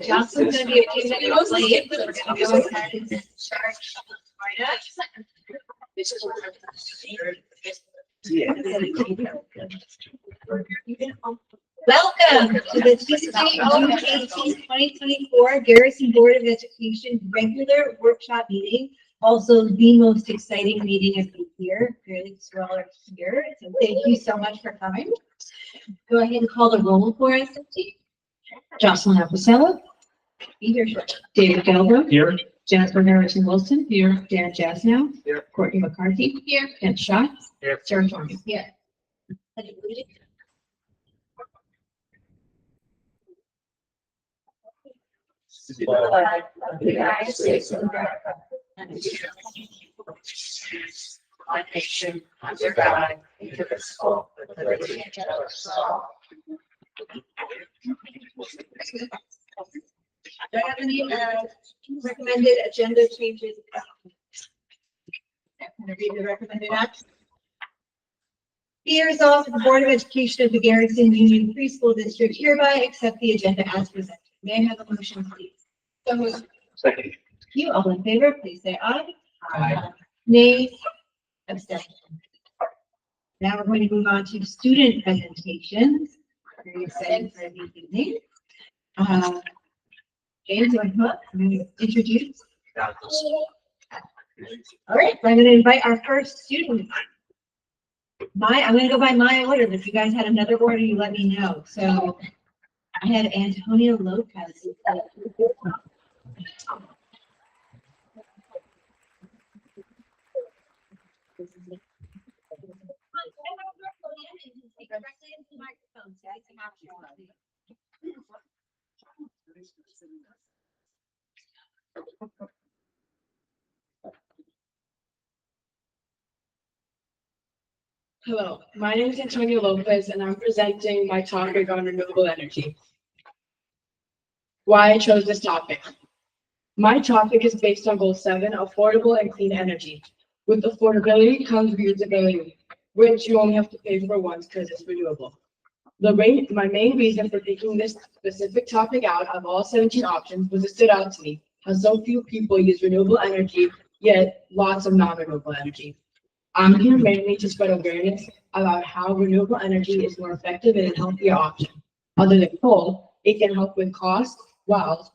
Johnson's going to be a few minutes late, so we're going to go ahead and start. Welcome to the 2024 Garrison Board of Education regular workshop meeting. Also, the most exciting meeting of the year. Really, we're all here. So thank you so much for coming. Go ahead and call the roll for us. Jocelyn Apicella. Here. David Gelber. Here. Jennifer Harrison Wilson. Here. Dan Jasnow. Here. Courtney McCarthy. Here. Ken Schatz. Here. Sarah Torres. Here. The United States of America and the one nation under God, indivisible, with liberty and justice for all. Do I have any recommended agenda changes? I'm going to read the recommended action. Be resolved, the Board of Education of the Garrison Union Free School District hereby accept the agenda as presented. May I have a motion, please? So moved. Second. You all in favor, please say aye. Aye. Nays, abstention. Now we're going to move on to student presentations. Very excited for the evening. James, I'm going to introduce. All right, so I'm going to invite our first student. I'm going to go by my order, but if you guys had another order, you let me know. So I have Antonio Lopez. Hello, my name is Antonio Lopez and I'm presenting my topic on renewable energy. Why I chose this topic. My topic is based on Goal 7, affordable and clean energy. With affordability comes reusability, which you only have to pay for once because it's renewable. My main reason for picking this specific topic out of all 17 options was it stood out to me how so few people use renewable energy, yet lots of non-renewable energy. I'm here mainly to spread awareness about how renewable energy is more effective and a healthier option. Other than coal, it can help with cost. While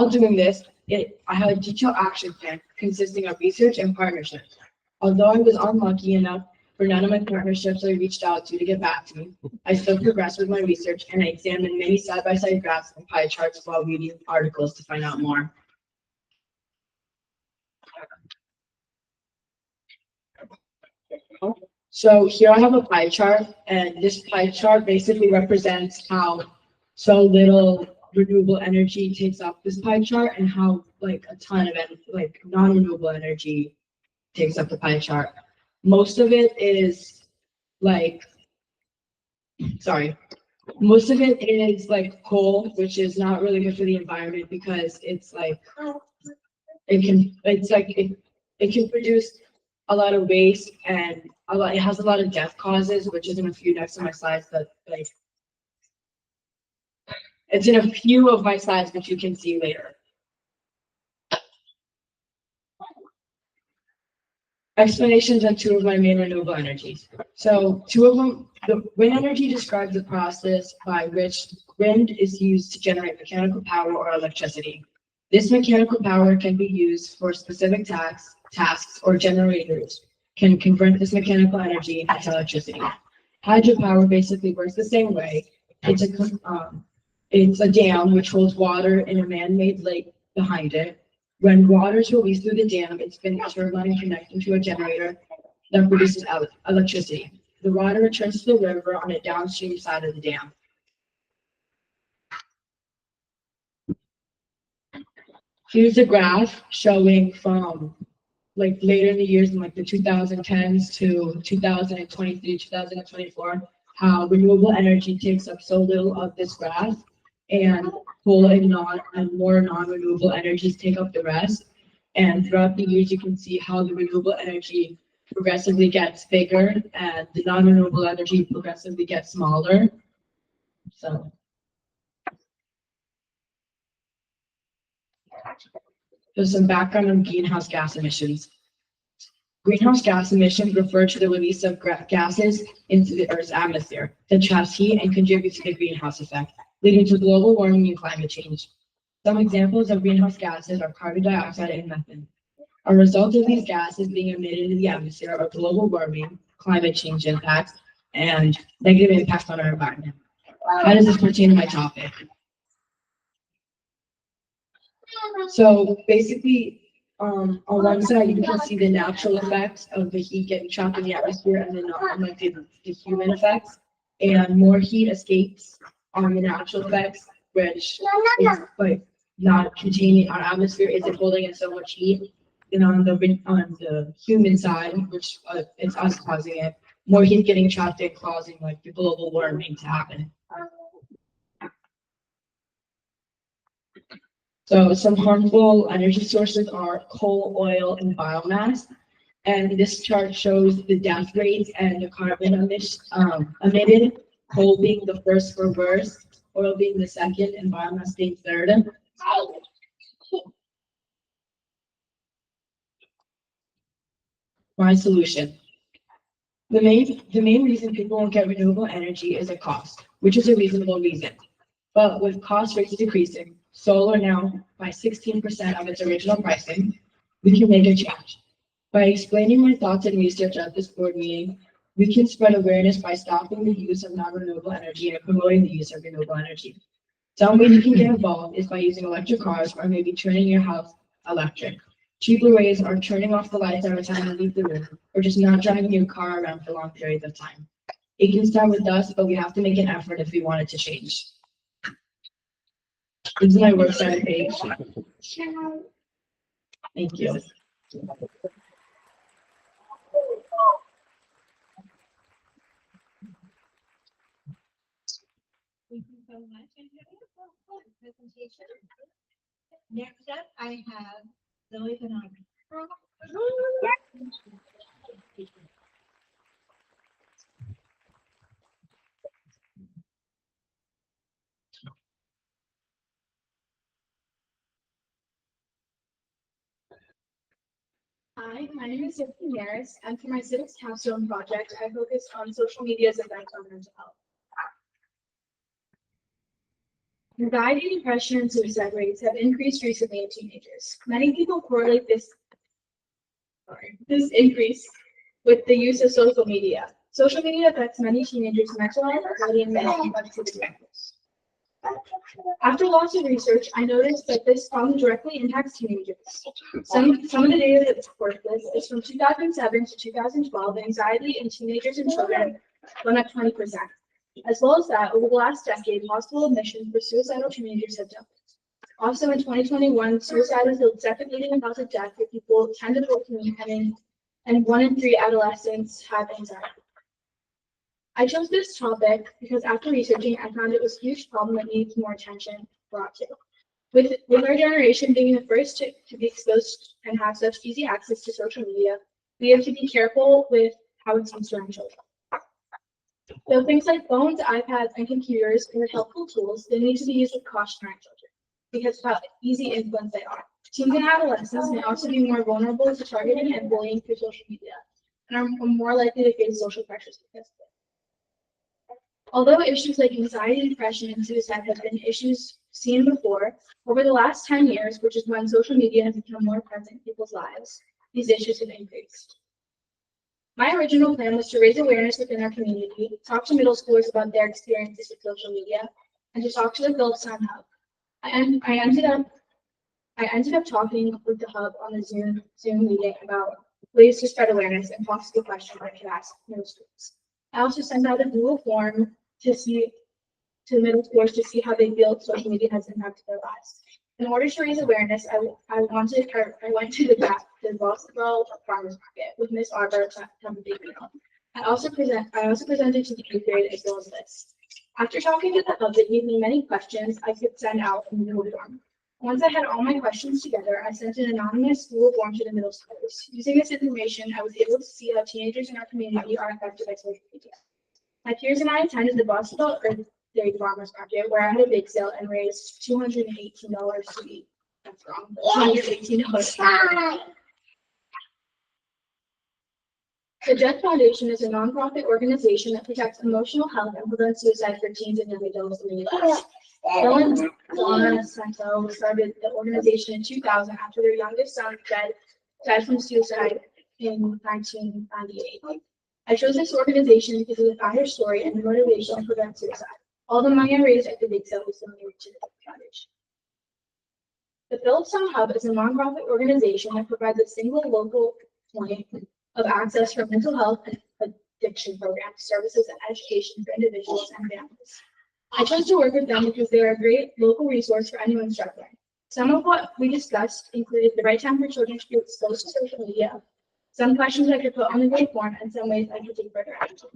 doing this, I had a detailed action plan consisting of research and partnerships. Although I was unlucky enough for none of my partnerships I reached out to get back to me, I still progressed with my research and I examined many side-by-side graphs and pie charts while reading articles to find out more. So here I have a pie chart, and this pie chart basically represents how so little renewable energy takes up this pie chart and how like a ton of non-renewable energy takes up the pie chart. Most of it is like coal, which is not really good for the environment because it's like it can produce a lot of waste and it has a lot of death causes, which is in a few next to my slides that it's in a few of my slides, which you can see later. Explanations on two of my main renewable energies. So two of them, the wind energy describes the process by which wind is used to generate mechanical power or electricity. This mechanical power can be used for specific tasks or generators can convert this mechanical energy into electricity. Hydropower basically works the same way. It's a dam which holds water in a man-made lake behind it. When water is released through the dam, it's been turbine connected to a generator that produces electricity. The water returns to the river on a downstream side of the dam. Here's a graph showing from later in the years in the 2010s to 2023, 2024, how renewable energy takes up so little of this graph and coal and more non-renewable energies take up the rest. And throughout the years, you can see how the renewable energy progressively gets bigger and the non-renewable energy progressively gets smaller. So there's some background on greenhouse gas emissions. Greenhouse gas emissions refer to the release of gases into the Earth's atmosphere that traps heat and contribute to the greenhouse effect, leading to global warming and climate change. Some examples of greenhouse gases are carbon dioxide and methane. A result of these gases being emitted in the atmosphere are global warming, climate change impacts, and negative impacts on our environment. How does this pertain to my topic? So basically, on one side, you can see the natural effects of the heat getting trapped in the atmosphere and then like the human effects. And more heat escapes on the natural effects, which is like not containing our atmosphere isn't holding in so much heat. And on the human side, which it's us causing it, more heat getting trapped and causing like the global warming to happen. So some harmful energy sources are coal, oil, and biomass. And this chart shows the death rates and the carbon emitted, coal being the first for worst, oil being the second, and biomass being third. My solution. The main reason people won't get renewable energy is a cost, which is a reasonable reason. But with cost rates decreasing, solar now by 16% of its original pricing, we can make a change. By explaining my thoughts and research at this board meeting, we can spread awareness by stopping the use of non-renewable energy and promoting the use of renewable energy. Some way you can get involved is by using electric cars or maybe turning your house electric. Cheaper ways are turning off the lights every time you leave the room or just not driving your car around for long periods of time. It can start with us, but we have to make an effort if we want it to change. This is my work study page. Thank you. Thank you so much, Andrea, for the presentation. Next up, I have Zoe Benoni. Hi, my name is Sophie Maris, and for my civics capstone project, I focused on social media's effect on mental health. Anxiety, depression, and suicide rates have increased recently in teenagers. Many people correlate this increase with the use of social media. Social media affects many teenagers' mental health, body, and mental activity levels. After lots of research, I noticed that this problem directly impacts teenagers. Some of the data that supports this is from 2007 to 2012, anxiety in teenagers and children went up 20%. As well as that, over the last decade, hospital admissions for suicidal teenagers have doubled. Also in 2021, suicide is the second leading cause of death for people 10 to 14, and 1 in 3 adolescents have anxiety. I chose this topic because after researching, I found it was a huge problem that needs more attention brought to. With our generation being the first to be exposed and have such easy access to social media, we have to be careful with how it's used around children. Though things like phones, iPads, and computers are helpful tools, they need to be used with caution around children because of how easy influence they are. Teens and adolescents may also be more vulnerable to targeting and bullying through social media and are more likely to face social pressures because of it. Although issues like anxiety, depression, and suicide have been issues seen before, over the last 10 years, which is when social media has become more present in people's lives, these issues have increased. My original plan was to raise awareness within our community, talk to middle schoolers about their experiences with social media, and to talk to the Phillips Town Hub. I ended up talking with the Hub on the Zoom meeting about ways to spread awareness and possible questions I could ask middle schools. I also sent out a Google form to middle schoolers to see how they feel social media has impacted their lives. In order to raise awareness, I went to the Boswell Farmers Market with Miss Arbor from the big meal. I also presented to the 8th grade as well as this. After talking to the hub that gave me many questions I could send out in the middle form. Once I had all my questions together, I sent an anonymous Google form to the middle schools. Using this information, I was able to see how teenagers in our community are affected by social media. My peers and I attended the Boston Earth Day Farmers Market, where I had a bake sale and raised $218 to eat. That's wrong. $218. The Jet Foundation is a nonprofit organization that protects emotional health and prevents suicide for teens and young adults in the U.S. Bill and Donna Santo started the organization in 2000 after their youngest son died from suicide in 1998. I chose this organization because of the founder's story and the motivation to prevent suicide. All the money I raised at the bake sale was donated to the foundation. The Phillipstown Hub is a nonprofit organization that provides a single local point of access for mental health and addiction programs, services, and education for individuals and families. I chose to work with them because they are a great local resource for anyone struggling. Some of what we discussed included the right time for children to be exposed to social media, some questions I could put on the Google form, and some ways I could take further action.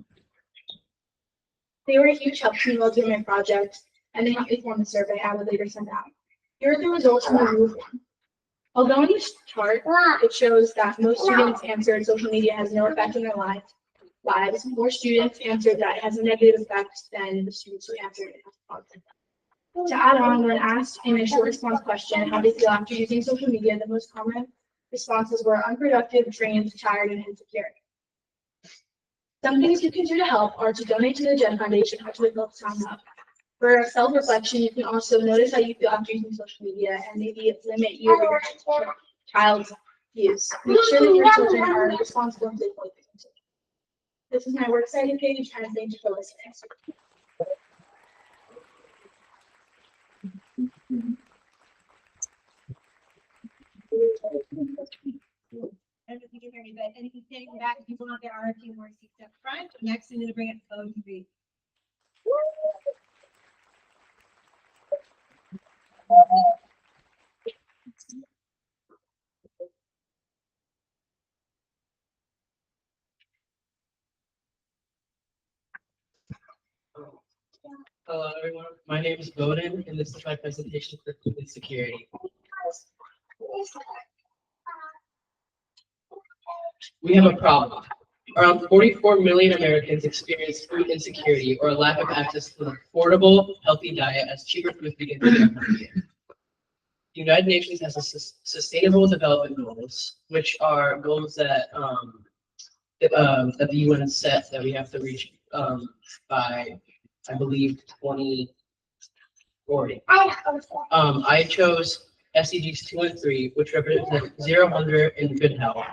They were a huge help to me while doing my project, and they helped me form a survey I would later send out. Here are the results from the Google form. Although in this chart, it shows that most students answered social media has no effect on their lives. More students answered that it has a negative effect than the students who answered it has a positive effect. To add on, when asked in a short response question how they feel after using social media, the most common responses were unproductive, drained, tired, and insecure. Some things you can do to help are to donate to the Jen Foundation or to the Phillipstown Hub. For self-reflection, you can also notice how you feel after using social media and maybe limit your child's use. Make sure that your children are responsible and safe. This is my works cited page, and thank you for listening. I don't know if you can hear me, but anything standing back, if you want, there are a few more seats up front. Next, I'm going to bring up phone three. Hello, everyone. My name is Bowden, and this is my presentation for food insecurity. We have a problem. Around 44 million Americans experience food insecurity or a lack of access to an affordable, healthy diet as cheaper foods begin to become healthier. The United Nations has a Sustainable Development Goals, which are goals that the UN set that we have to reach by, I believe, 2040. I chose SDGs 2 and 3, which represent zero hunger and good health,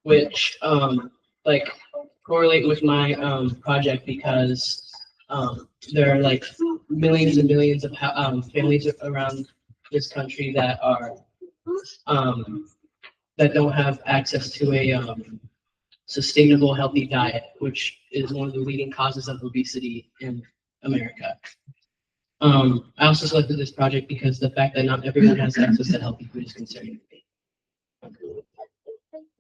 which correlate with my project because there are like millions and millions of families around this country that are that don't have access to a sustainable, healthy diet, which is one of the leading causes of obesity in America. I also selected this project because the fact that not everyone has access to healthy food is concerning me.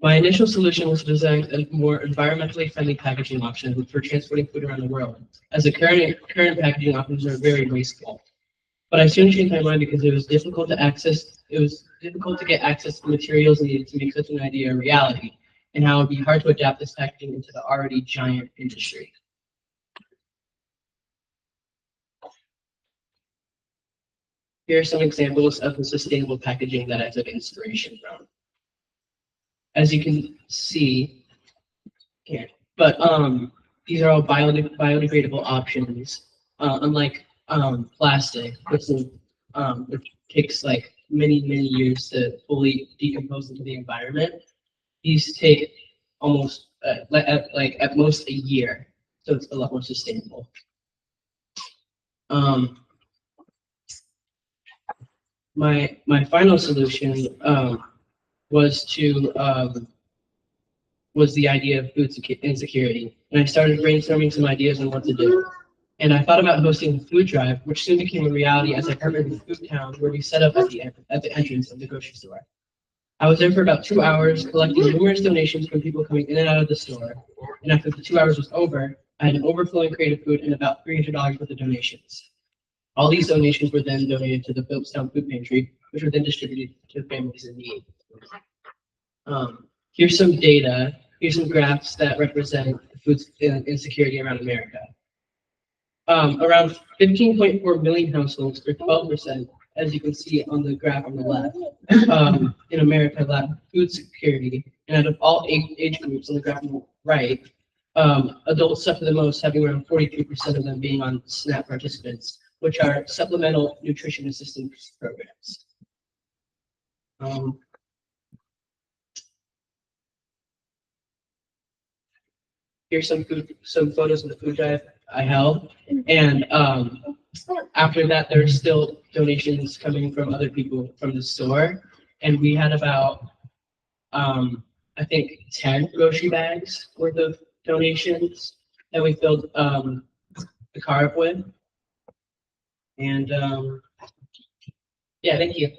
My initial solution was to design a more environmentally friendly packaging option for transporting food around the world, as the current packaging options are very wasteful. But I soon changed my mind because it was difficult to get access to materials needed to make such an idea a reality, and how it would be hard to adapt this packaging into the already giant industry. Here are some examples of the sustainable packaging that I took inspiration from. As you can see here, but these are all biodegradable options, unlike plastic, which takes like many years to fully decompose into the environment. These take almost at most a year, so it's a lot more sustainable. My final solution was the idea of food insecurity, and I started brainstorming some ideas on what to do. And I thought about hosting a food drive, which soon became a reality as I partnered with Food Town, where we set up at the entrance of the grocery store. I was there for about 2 hours, collecting numerous donations from people coming in and out of the store. And after the 2 hours was over, I had an overflowing creative food and about $300 worth of donations. All these donations were then donated to the Phillipstown Food Pantry, which were then distributed to families in need. Here's some data. Here's some graphs that represent food insecurity around America. Around 15.4 million households, or 12%, as you can see on the graph on the left, in America lack food security. And out of all age groups on the graph on the right, adults suffer the most, having around 43% of them being on SNAP participants, which are supplemental nutrition assistance programs. Here's some photos of the food drive I held, and after that, there's still donations coming from other people from the store, and we had about I think 10 grocery bags worth of donations that we filled the car up with, and yeah, thank you.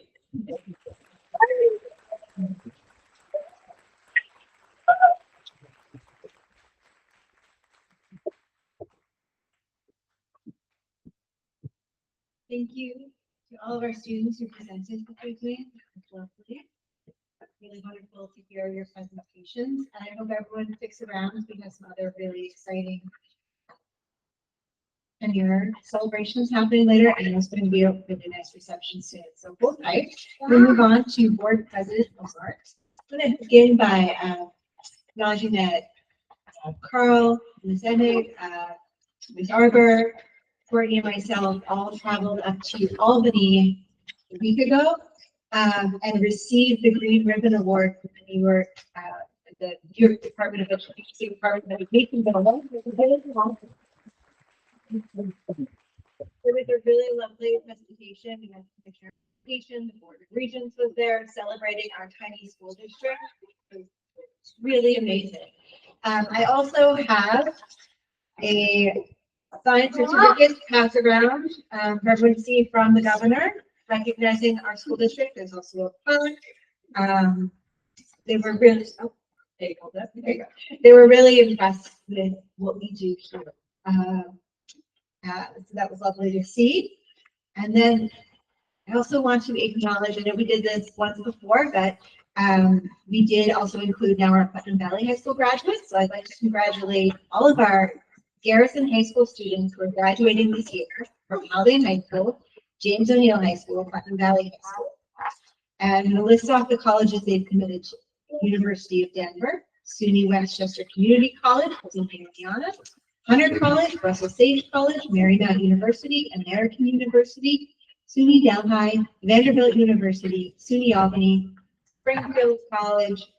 Thank you to all of our students who presented the food today. That's lovely. Really wonderful to hear your presentations. And I hope everyone sticks around. We have some other really exciting and your celebrations happening later, and it's going to be a really nice reception soon. So hold tight. We'll move on to Board President Ozarks. I'm going to begin by acknowledging that Carl, Ms. Enig, Ms. Arbor, Courtney and myself all traveled up to Albany a week ago and received the Green Ribbon Award from the New York Department of Education. It was a really lovely presentation. We had Commissioner of Education, the Board of Regents was there celebrating our tiny school district. It was really amazing. I also have a signed certificate to pass around for everyone to see from the governor, recognizing our school district. There's also a plaque. They were really, oh, there you go. There you go. They were really impressed with what we do here. So that was lovely to see. And then I also want to acknowledge, I know we did this once before, but we did also include now our Putnam Valley High School graduates. So I'd like to congratulate all of our Garrison High School students who are graduating this year from Haldane High School, James O'Neill High School, Putnam Valley High School. And to list off the colleges they've committed to: University of Denver, SUNY Westchester Community College, Indiana, Hunter College, Russell Sage College, Marymount University, American University, SUNY Delhi, Vanderbilt University, SUNY Albany, Springfield College,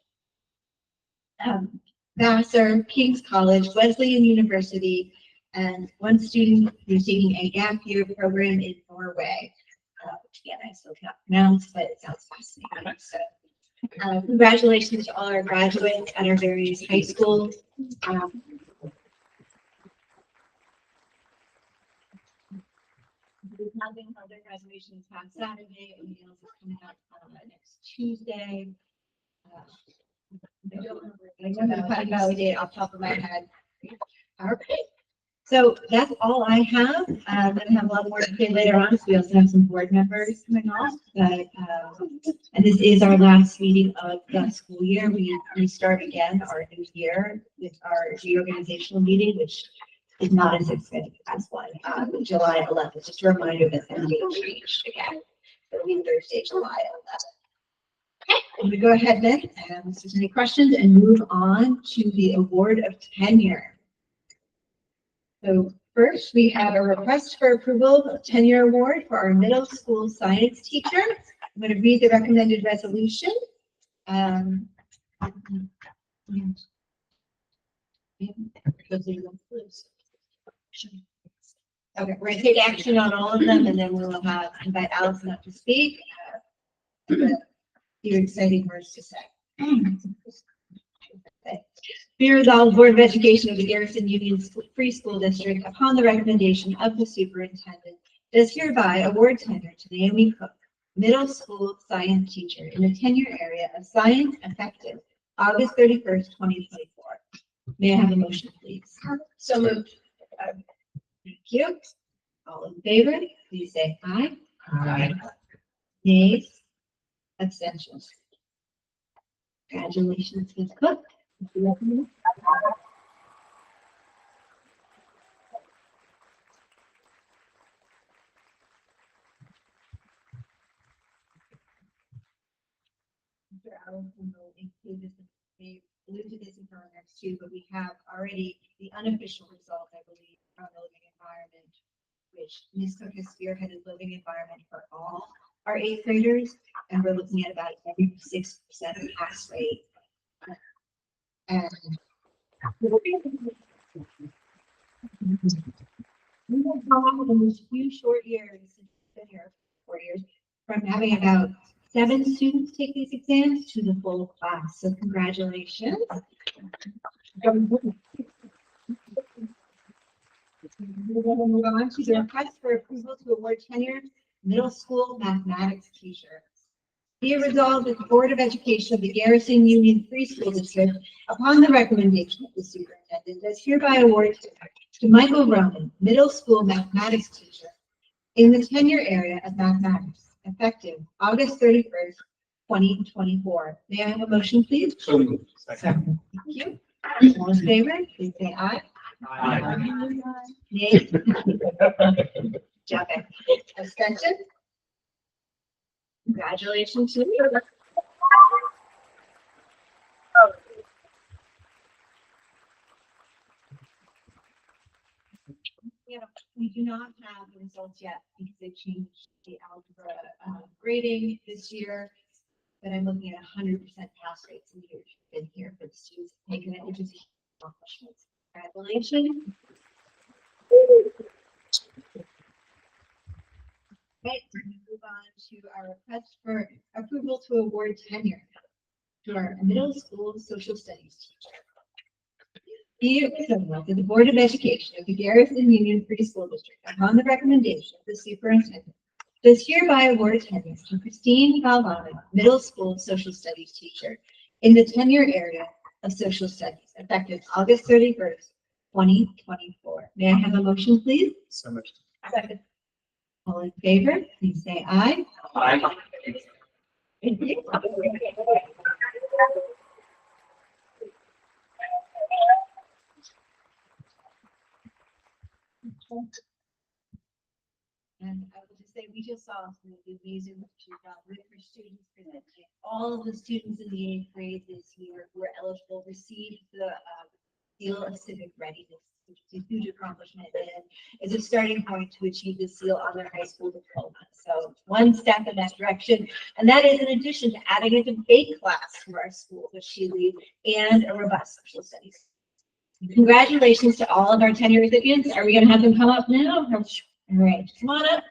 Vassar, King's College, Wesleyan University, and one student receiving a gap year program in Norway, which again I still cannot pronounce, but it sounds fascinating. So, congratulations to all our graduates at our various high schools. We're having other graduations past Saturday, and meals is coming up next Tuesday. I don't remember the Putnam Valley date off the top of my head. All right. So that's all I have. I'm going to have a lot more to say later on. So we also have some board members coming off. But, and this is our last meeting of the school year. We start again our new year with our reorganizational meeting, which is not as exciting as one. July 11th. Just a reminder that the date changed again. It'll be Thursday, July 11th. Okay, I'm going to go ahead then, and if there's any questions, and move on to the award of tenure. So first, we have a request for approval of tenure award for our middle school science teacher. I'm going to read the recommended resolution. Okay, we're going to take action on all of them, and then we'll invite Allison up to speak. A few exciting words to say. Okay. Be resolved, Board of Education of the Garrison Union Free School District, upon the recommendation of the superintendent, does hereby award tenure to Naomi Cook, middle school science teacher in the tenure area of science, effective August 31st, 2024. May I have a motion, please? So moved. Thank you. All in favor, please say aye. Aye. Nays? Abstentions? Congratulations, Ms. Cook. Mr. Allison will include this, may allude to this in paragraphs too, but we have already the unofficial result, I believe, from the living environment, which Ms. Cook has spearheaded living environment for all our eighth graders, and we're looking at about 96% pass rate. And we have gone in these few short years, been here 4 years, from having about 7 students take these exams to the full class. So congratulations. We're going to move on to the request for approval to award tenure middle school mathematics teacher. Be it resolved that the Board of Education of the Garrison Union Free School District, upon the recommendation of the superintendent, does hereby award to Michael Roman, middle school mathematics teacher, in the tenure area of mathematics, effective August 31st, 2024. May I have a motion, please? So moved. Second. Thank you. All in favor, please say aye. Aye. Nay. Okay. Abstention? Congratulations to you. Yeah, we do not have the results yet because they changed the algebra grading this year. But I'm looking at 100% pass rates in the years you've been here for the students taking it, which is a huge accomplishment. Congratulations. Okay, we're going to move on to our request for approval to award tenure to our middle school social studies teacher. Be it resolved that the Board of Education of the Garrison Union Free School District, upon the recommendation of the superintendent, does hereby award tenure to Christine Valvano, middle school social studies teacher, in the tenure area of social studies, effective August 31st, 2024. May I have a motion, please? So much. Second. All in favor, please say aye. Aye. Thank you. And I would just say, we just saw some of the amazing work you've done with your students presenting. All of the students in the eighth grade this year who are eligible received the seal of civic readiness, which is a huge accomplishment and is a starting point to achieve the seal on their high school diploma. So one step in that direction, and that is in addition to adding a debate class to our school, which she leads, and a robust social studies. Congratulations to all of our tenure recipients. Are we going to have them come up now? All right, come on up.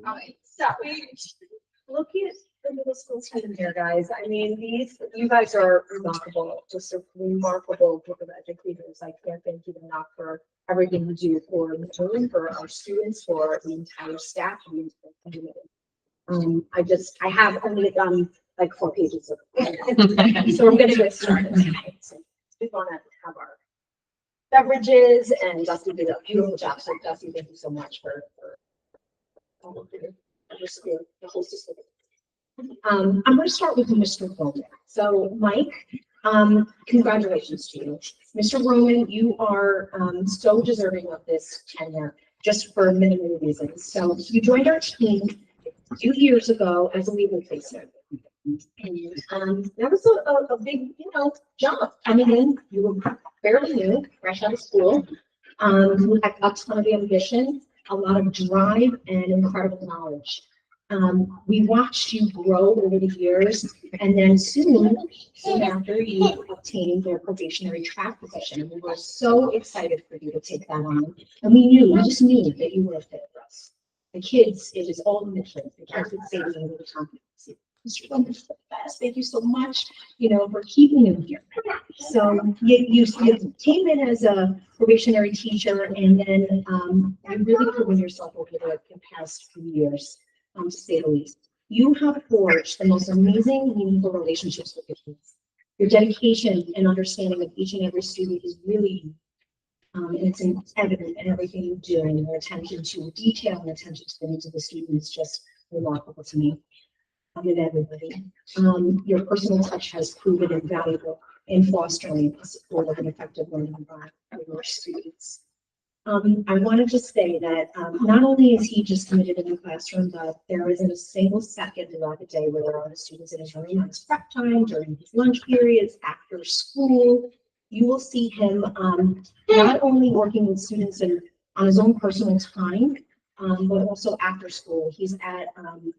Alright, so looking at the middle school student here, guys, I mean, you guys are remarkable, just a remarkable group of educators. I can't thank you enough for everything you do for the children, for our students, for the entire staff. I have only done like 4 pages of it. So I'm gonna get started tonight. So we wanna have our beverages, and Dusty did a beautiful job. So Dusty, thank you so much for all of the hostess. I'm going to start with Mr. Roman. So, Mike, congratulations to you. Mr. Roman, you are so deserving of this tenure, just for many, many reasons. So, you joined our team a few years ago as a lead replacement. And that was a big, jump. Coming in, you were fairly new, fresh out of school. You had a ton of ambition, a lot of drive, and incredible knowledge. We watched you grow over the years, and then soon after, you obtained your probationary track position. We were so excited for you to take that on, and we just knew that you were a fit for us. The kids, it was all the mission. The kids would say to me all the time, "Mr. Bowman is the best. Thank you so much, for keeping him here." So you came in as a probationary teacher, and then you really proven yourself over the past few years, to say the least. You have forged the most amazing, meaningful relationships with your kids. Your dedication and understanding of each and every student is really, and it's evident in everything you do, and your attention to detail and attention to the needs of the student is just remarkable to me. With everybody. Your personal touch has proven invaluable in fostering a supportive and effective learning environment for your students. I wanted to say that not only is he just committed in the classroom, but there isn't a single second throughout the day where there are students in his room on his prep time, during his lunch periods, after school. You will see him not only working with students on his own personal time, but also after school. He's at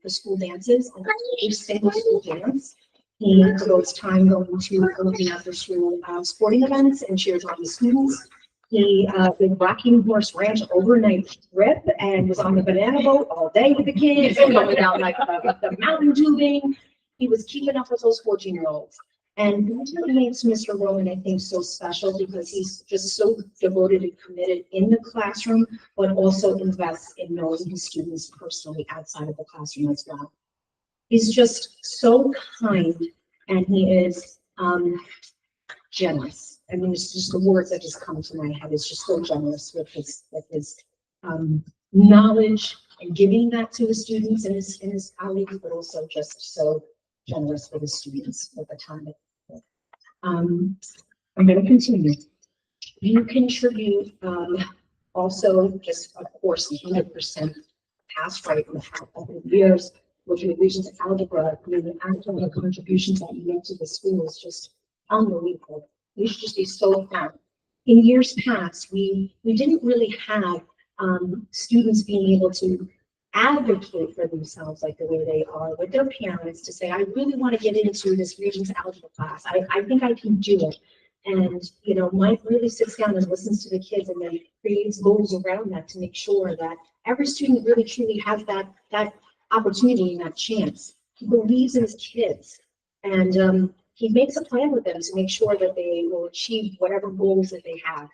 the school dances, and every single school dance. He devotes time going to early after school sporting events and cheers on the students. He did Rocking Horse Ranch overnight trip and was on the banana boat all day with the kids, going down like the mountain tubing. He was keeping up with those 14-year-olds. And what makes Mr. Rowan, I think, so special because he's just so devoted and committed in the classroom, but also invests in knowing his students personally outside of the classroom as well. He's just so kind, and he is generous. I mean, it's just the words that just come to my head. It's just so generous with his knowledge and giving that to his students and his colleagues, but also just so generous with his students at the time. I'm going to continue. You contribute also just, of course, 100% past right in the past couple of years with your Regents algebra. The actual contributions that you make to the school is just unbelievable. You should just be so proud. In years past, we didn't really have students being able to advocate for themselves like the way they are with their parents to say, I really want to get into this Regents algebra class. I think I can do it. And, Mike really sits down and listens to the kids and then creates goals around that to make sure that every student really truly has that opportunity and that chance. He believes in his kids, and he makes a plan with them to make sure that they will achieve whatever goals that they have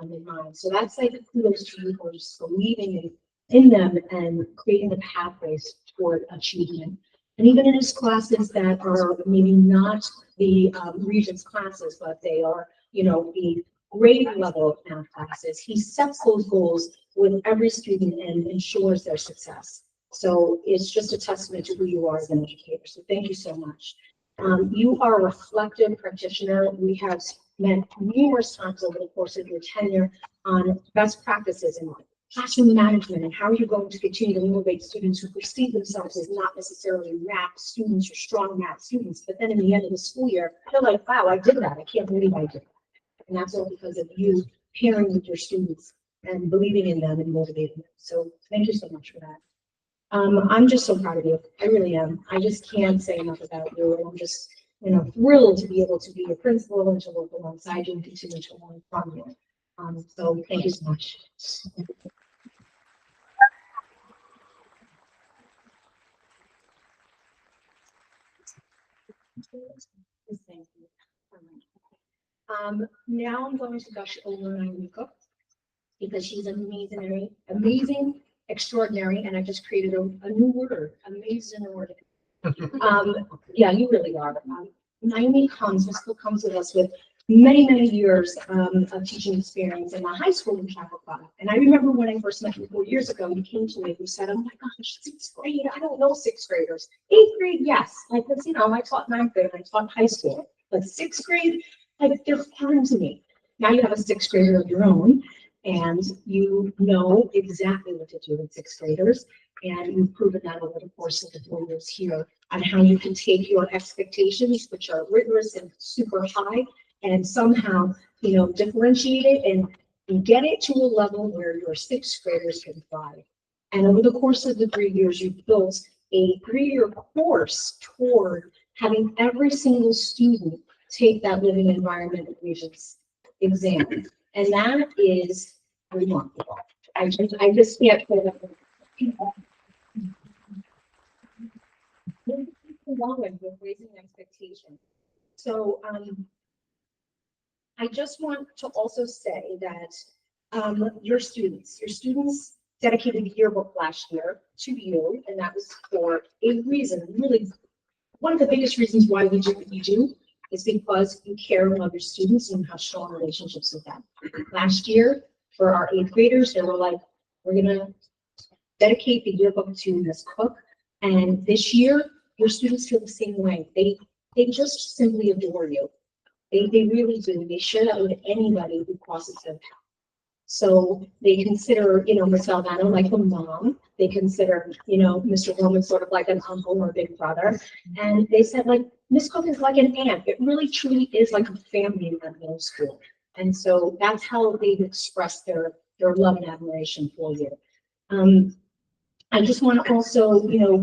in mind. So that's like kudos to you for just believing in them and creating the pathways toward achievement. And even in his classes that are maybe not the Regents classes, but they are, the grade level math classes, he sets those goals with every student and ensures their success. So it's just a testament to who you are as an educator. So thank you so much. You are a reflective practitioner. We have met numerous times over the course of your tenure on best practices in classroom management and how are you going to continue to motivate students who perceive themselves as not necessarily math students or strong math students, but then in the end of the school year, they're like, wow, I did that. I can't believe I did that. And that's all because of you pairing with your students and believing in them and motivating them. So thank you so much for that. I'm just so proud of you. I really am. I just can't say enough about you. And I'm just, thrilled to be able to be your principal and to work alongside you and continue to learn from you. So thank you so much. Now I'm going to gush over Naika because she's amazing, extraordinary, and I just created a new word, amazing word. Yeah, you really are. Naomi still comes with us with many years of teaching experience in the high school in Chappaqua. And I remember when I first met you 4 years ago, you came to me, you said, oh my gosh, 6th grade, I don't know 6th graders. 8th grade, yes. Because, I taught 9th grade, I taught high school. But 6th grade, they're foreign to me. Now you have a 6th grader of your own, and you know exactly what to do with 6th graders. And you've proven that over the course of the 4 years here on how you can take your expectations, which are rigorous and super high, and somehow, differentiate it and get it to a level where your 6th graders can thrive. And over the course of the 3 years, you've built a 3-year course toward having every single student take that living environment equations exam. And that is remarkable. I just can't put it up. With raising expectations. So, I just want to also say that your students dedicated a yearbook last year to you, and that was for a reason. Really, one of the biggest reasons why we do what we do is because you care and love your students and you have strong relationships with them. Last year, for our 8th graders, they were like, we're gonna dedicate the yearbook to Miss Cook. And this year, your students feel the same way. They just simply adore you. They really do. They share that with anybody who crosses their path. So they consider, Miss Alvano like a mom. They consider, Mr. Roman sort of like an uncle or a big brother. And they said, like, Miss Cook is like an aunt. It really truly is like a family in that middle school. And so that's how they've expressed their love and admiration for you. I just want to also,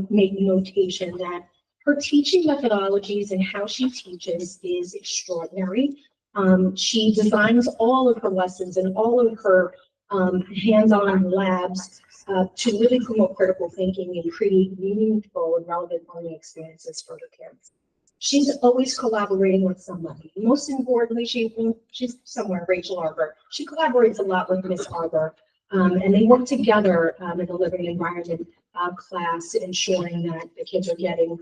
make notation that her teaching methodologies and how she teaches is extraordinary. She designs all of her lessons and all of her hands-on labs to really promote critical thinking and create meaningful and relevant learning experiences for her kids. She's always collaborating with somebody. Most importantly, she's somewhere, Rachel Arbor. She collaborates a lot with Miss Arbor, and they work together in the living environment class, ensuring that the kids are getting,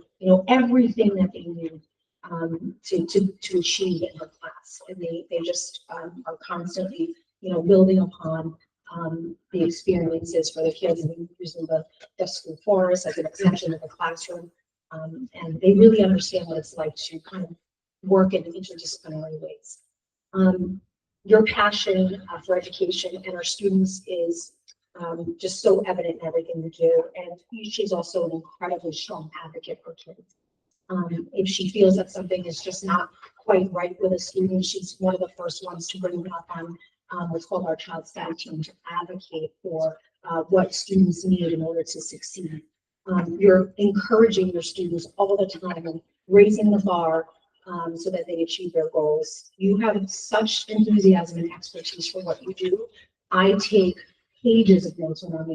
everything that they need to achieve in her class. And they just are constantly, building upon the experiences for the kids and using the school forest as an extension of the classroom. And they really understand what it's like to kind of work in interdisciplinary ways. Your passion for education and our students is just so evident in everything you do. And she's also an incredibly strong advocate for kids. If she feels that something is just not quite right with a student, she's one of the first ones to bring it up on what's called our child study team to advocate for what students need in order to succeed. You're encouraging your students all the time and raising the bar so that they achieve their goals. You have such enthusiasm and expertise for what you do. I take pages of notes when I'm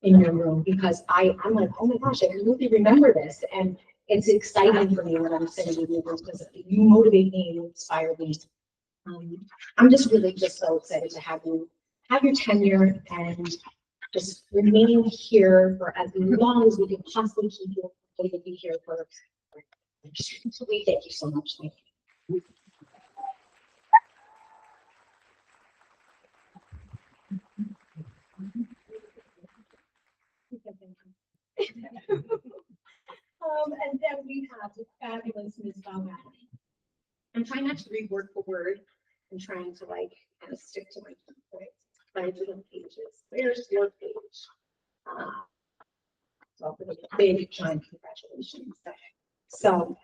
in your room because I'm like, oh my gosh, I can really remember this. And it's exciting for me when I'm sitting with you because you motivate me and you inspire me. I'm just so excited to have your tenure and just remain here for as long as we can possibly keep you. We can be here for. So we thank you so much. Thank you. And then we have the fabulous Ms. Valmani. I'm trying not to read word for word. I'm trying to kind of stick to my key points. By the pages. Where's your page? So for the big giant congratulations. So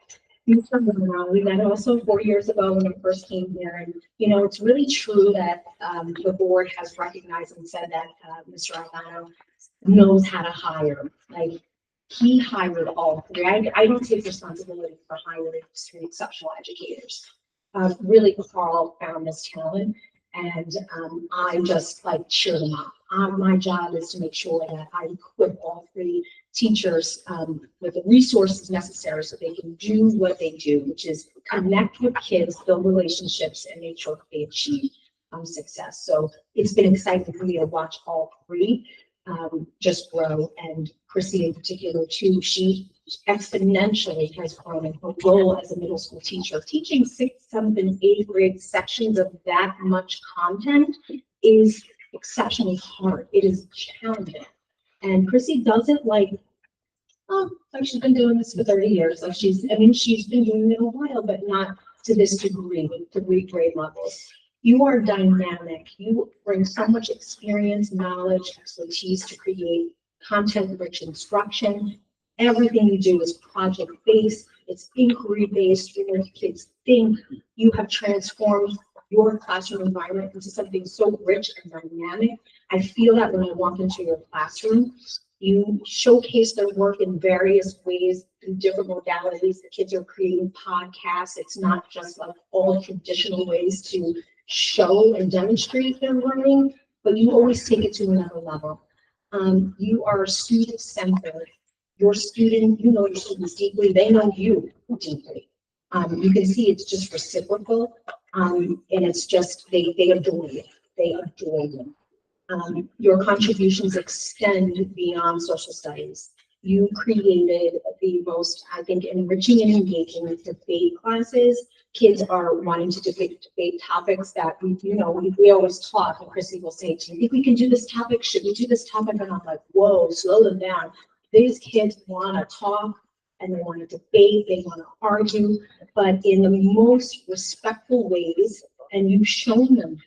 we met also 4 years ago when I first came here, and it's really true that the board has recognized and said that Mr. Alvano knows how to hire. Like he hired all three. I don't take responsibility for hiring three exceptional educators. Really, Carl found this talent, and I just cheer them up. My job is to make sure that I equip all three teachers with the resources necessary so they can do what they do, which is connect with kids, build relationships, and make sure that they achieve success. So it's been exciting for me to watch all three just grow, and Chrissy in particular too. She exponentially has grown in her role as a middle school teacher. Teaching 6th, 7th, and 8th grade sections of that much content is exceptionally hard. It is challenging. And Chrissy does it like she's been doing this for 30 years. She's been doing it a while, but not to this degree, with 3 grade levels. You are dynamic. You bring so much experience, knowledge, expertise to create content-rich instruction. Everything you do is project-based. It's inquiry-based. You make kids think. You have transformed your classroom environment into something so rich and dynamic. I feel that when I walk into your classroom, You showcase their work in various ways, in different modalities. The kids are creating podcasts. It's not just like all traditional ways to show and demonstrate their learning, but you always take it to another level. You are student-centered. Your student, you know your students deeply, they know you deeply. You can see it's just reciprocal, and it's just, they adore you. They adore you. Your contributions extend beyond social studies. You created the most, I think, enriching and engaging debate classes. Kids are wanting to debate topics that we always talk, and Chrissy will say, do you think we can do this topic? Should we do this topic? And I'm like, whoa, slow them down. These kids want to talk and they want to debate, they want to argue, but in the most respectful ways, and you've shown them.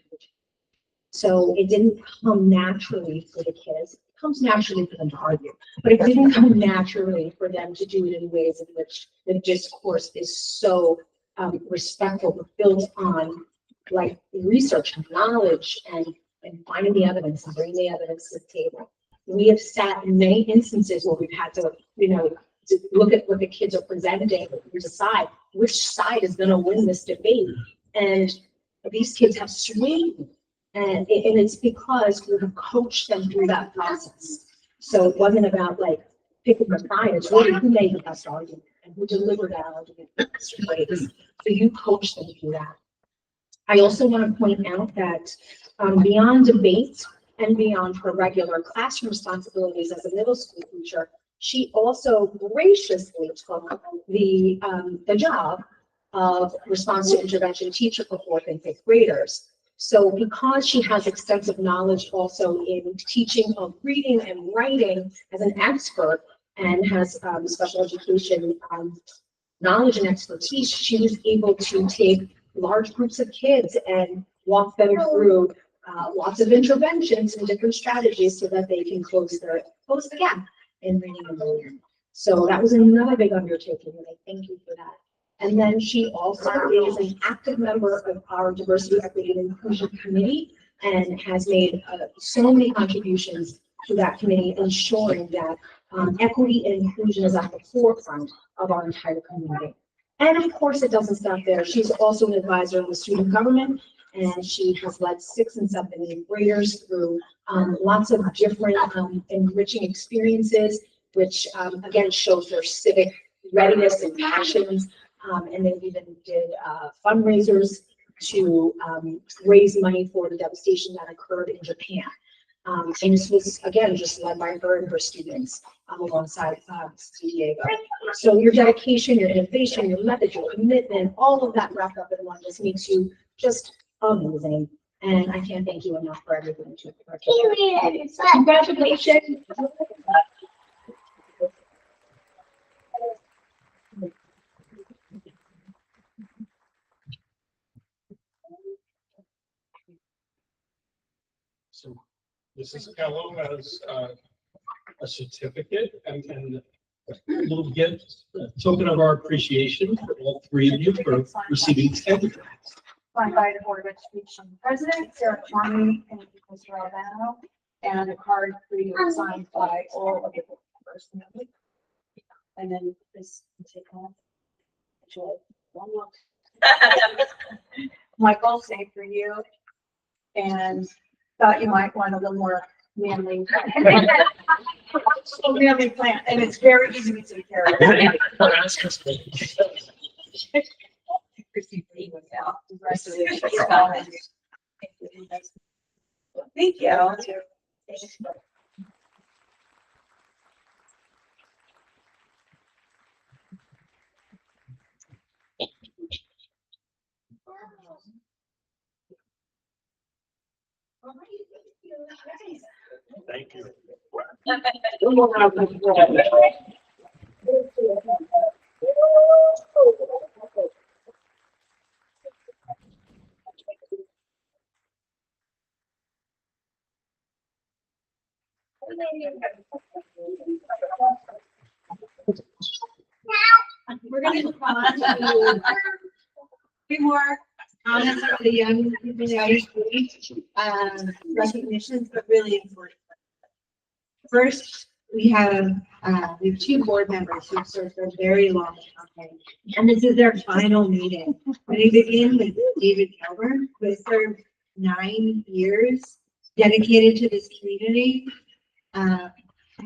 So it didn't come naturally for the kids. It comes naturally for them to argue, but it didn't come naturally for them to do it in ways in which the discourse is so respectful, but built on like research and knowledge and finding the evidence and bringing the evidence to the table. We have sat in many instances where we've had to, to look at what the kids are presenting and decide which side is going to win this debate. And these kids have swayed. And it's because we have coached them through that process. So it wasn't about like picking the side, it's really who made the best argument and who delivered that argument in the best ways. So you coach them through that. I also want to point out that beyond debate and beyond her regular classroom responsibilities as a middle school teacher, she also graciously took the job of response to intervention teacher for 4th and 5th graders. So because she has extensive knowledge also in teaching of reading and writing as an expert and has special education knowledge and expertise, she was able to take large groups of kids and walk them through lots of interventions and different strategies so that they can close the gap in reading and writing. So that was another big undertaking, and I thank you for that. And then she also is an active member of our Diversity, Equity, and Inclusion Committee and has made so many contributions to that committee, ensuring that equity and inclusion is at the forefront of our entire community. And of course, it doesn't stop there. She's also an advisor in the student government, and she has led 6th and 7th and 8th graders through lots of different enriching experiences, which again shows their civic readiness and passions. And they even did fundraisers to raise money for the devastation that occurred in Japan. And this was, again, just led by her and her students alongside San Diego. So your dedication, your innovation, your method, your commitment, all of that wrapped up in one just makes you just amazing. And I can't thank you enough for everything you do. Congratulations. So Mrs. Kello has a certificate and we'll get a token of our appreciation for all 3 of you for receiving 10. Signed by the Board of Education President, Sarah Charming, and Mr. Albano, and a card for you signed by all of the board members. And then this can take off. Enjoy. One look. Michael, same for you. And thought you might want a little more manly. Manly plant, and it's very easy to take care of. Thank you. Thank you. We're going to move on to a few more comments on the young people, the ISD, recognitions, but really important. First, we have two board members who served for a very long time, and this is their final meeting. We begin with David Kelber, who has served 9 years, dedicated to this community.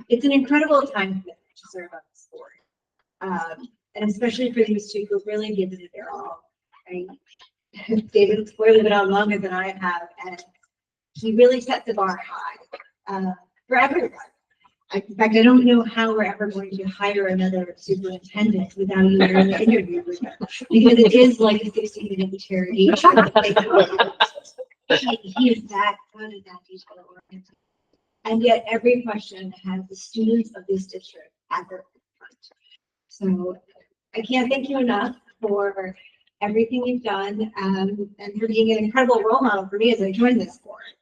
It's an incredible time commitment to serve on this board, and especially for these two who've really given it their all. Right? David's clearly been on longer than I have, and he really set the bar high for everyone. In fact, I don't know how we're ever going to hire another superintendent without you doing an interview with him, because it is like a 60-minute interrogation. He is that good at that detail oriented. And yet every question has the students of this district at their front. So I can't thank you enough for everything you've done, and for being an incredible role model for me as I joined this board.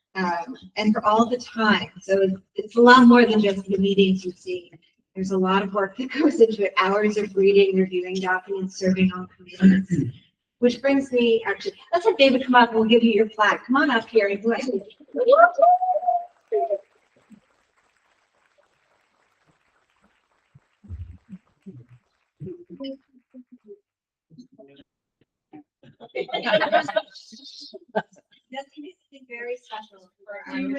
And for all the time. So it's a lot more than just the meetings you see. There's a lot of work that goes into it, hours of reading, reviewing documents, serving on committees. Which brings me, actually, let's have David come up and we'll give you your plaque. Come on up here. That's something very special. Do you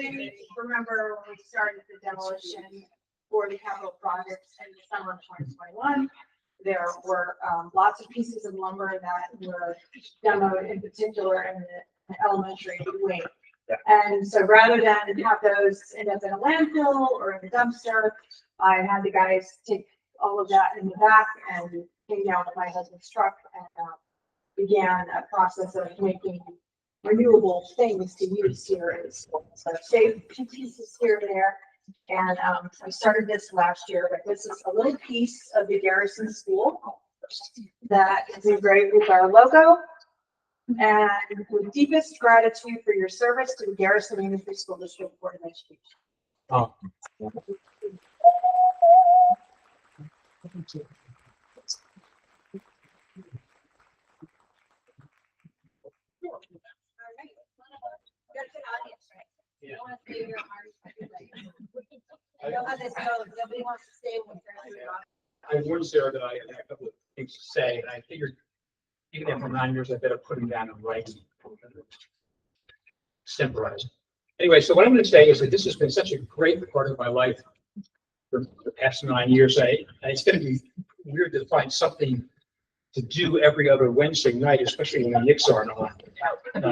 remember when we started the demolition for the capital projects in the summer of 2021? There were lots of pieces of lumber that were demoed, in particular in the elementary wing. And so rather than have those end up in a landfill or in a dumpster, I had the guys take all of that in the back and came down with my husband's truck and began a process of making renewable things to use here in the school. So I saved 2 pieces here and there. And we started this last year, but this is a little piece of the Garrison School that is engraved with our logo. And with deepest gratitude for your service to the Garrison Elementary School District Board of Education. Oh. You don't want to stay here. I know how this goes. Nobody wants to stay with I warned Sarah that I had a couple of things to say, and I figured even after 9 years, I better put them down in writing. Extemporize. Anyway, so what I'm going to say is that this has been such a great part of my life for the past 9 years. It's going to be weird to find something to do every other Wednesday night, especially when the Knicks aren't on. But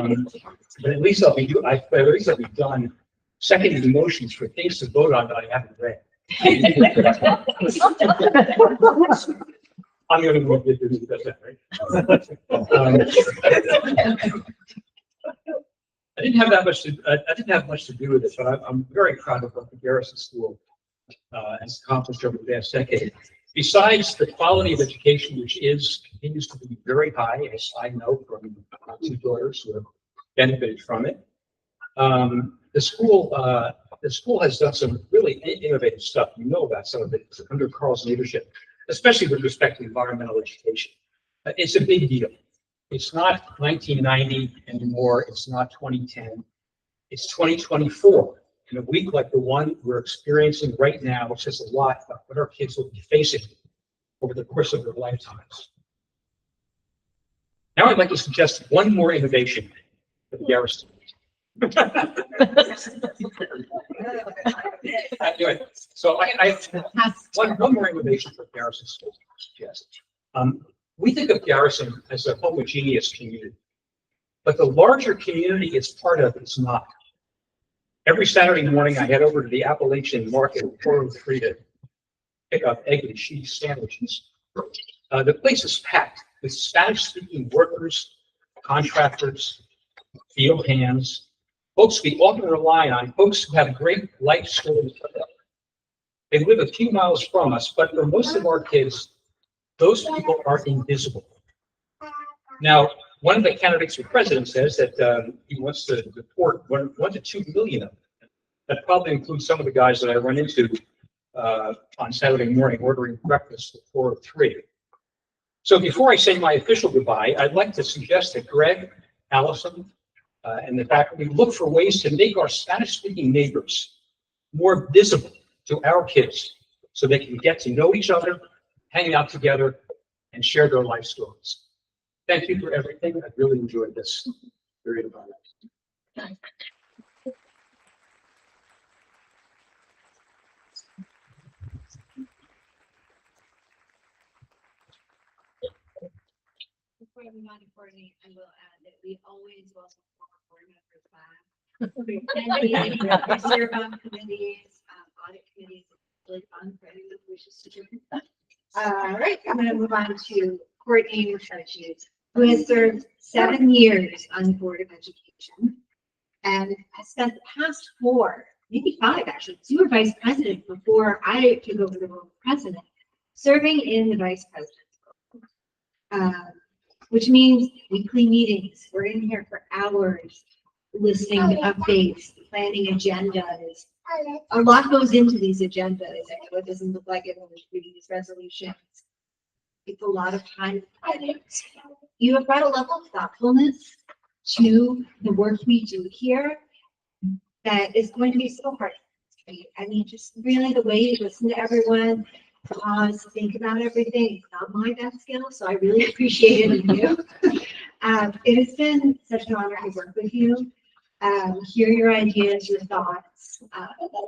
at least I'll be done seconding motions for things to vote on that I haven't read. I'm the only one who does that, right? I didn't have much to do with it, but I'm very proud of what the Garrison School has accomplished over the past decade. Besides the quality of education, which continues to be very high, as I know from my 2 daughters who have benefited from it, the school has done some really innovative stuff. You know about some of it under Carl's leadership, especially with respect to environmental education. It's a big deal. It's not 1990 anymore. It's not 2010. It's 2024. In a week like the one we're experiencing right now, which says a lot about what our kids will be facing over the course of their lifetimes. Now I'd like to suggest one more innovation for the Garrison. Anyway, so I have one more innovation for Garrison School to suggest. We think of Garrison as a homogeneous community, but the larger community it's part of is not. Every Saturday morning, I head over to the Appalachian Market at 403 to pick up egg and cheese sandwiches. The place is packed with Spanish-speaking workers, contractors, field hands, folks we often rely on, folks who have great life stories. They live a few miles from us, but for most of our kids, those people are invisible. Now, one of the candidates for president says that he wants to deport 1 to 2 million of them. That probably includes some of the guys that I run into on Saturday morning ordering breakfast at 403. So before I say my official goodbye, I'd like to suggest that Greg, Allison, and the faculty look for ways to make our Spanish-speaking neighbors more visible to our kids so they can get to know each other, hang out together, and share their life stories. Thank you for everything. I really enjoyed this period of my life. Before we move on to coordinate, I will add that we always welcome former board members back. And we serve on committees, audit committees, it's really fun for anyone who wishes to join. All right, I'm gonna move on to Courtney Musharchi, who has served 7 years on the Board of Education and has spent the past 4, maybe 5 actually, as you were vice president before I took over the role of president, serving in the vice president's role. Which means weekly meetings. We're in here for hours, listening to updates, planning agendas. A lot goes into these agendas. I know it doesn't look like it when we're reading these resolutions. It's a lot of time. You have brought a level of thoughtfulness to the work we do here that is going to be so hard. I mean, just really the way you listen to everyone, pause, think about everything. It's not my best skill, so I really appreciate it in you. It has been such an honor to work with you, hear your ideas, your thoughts,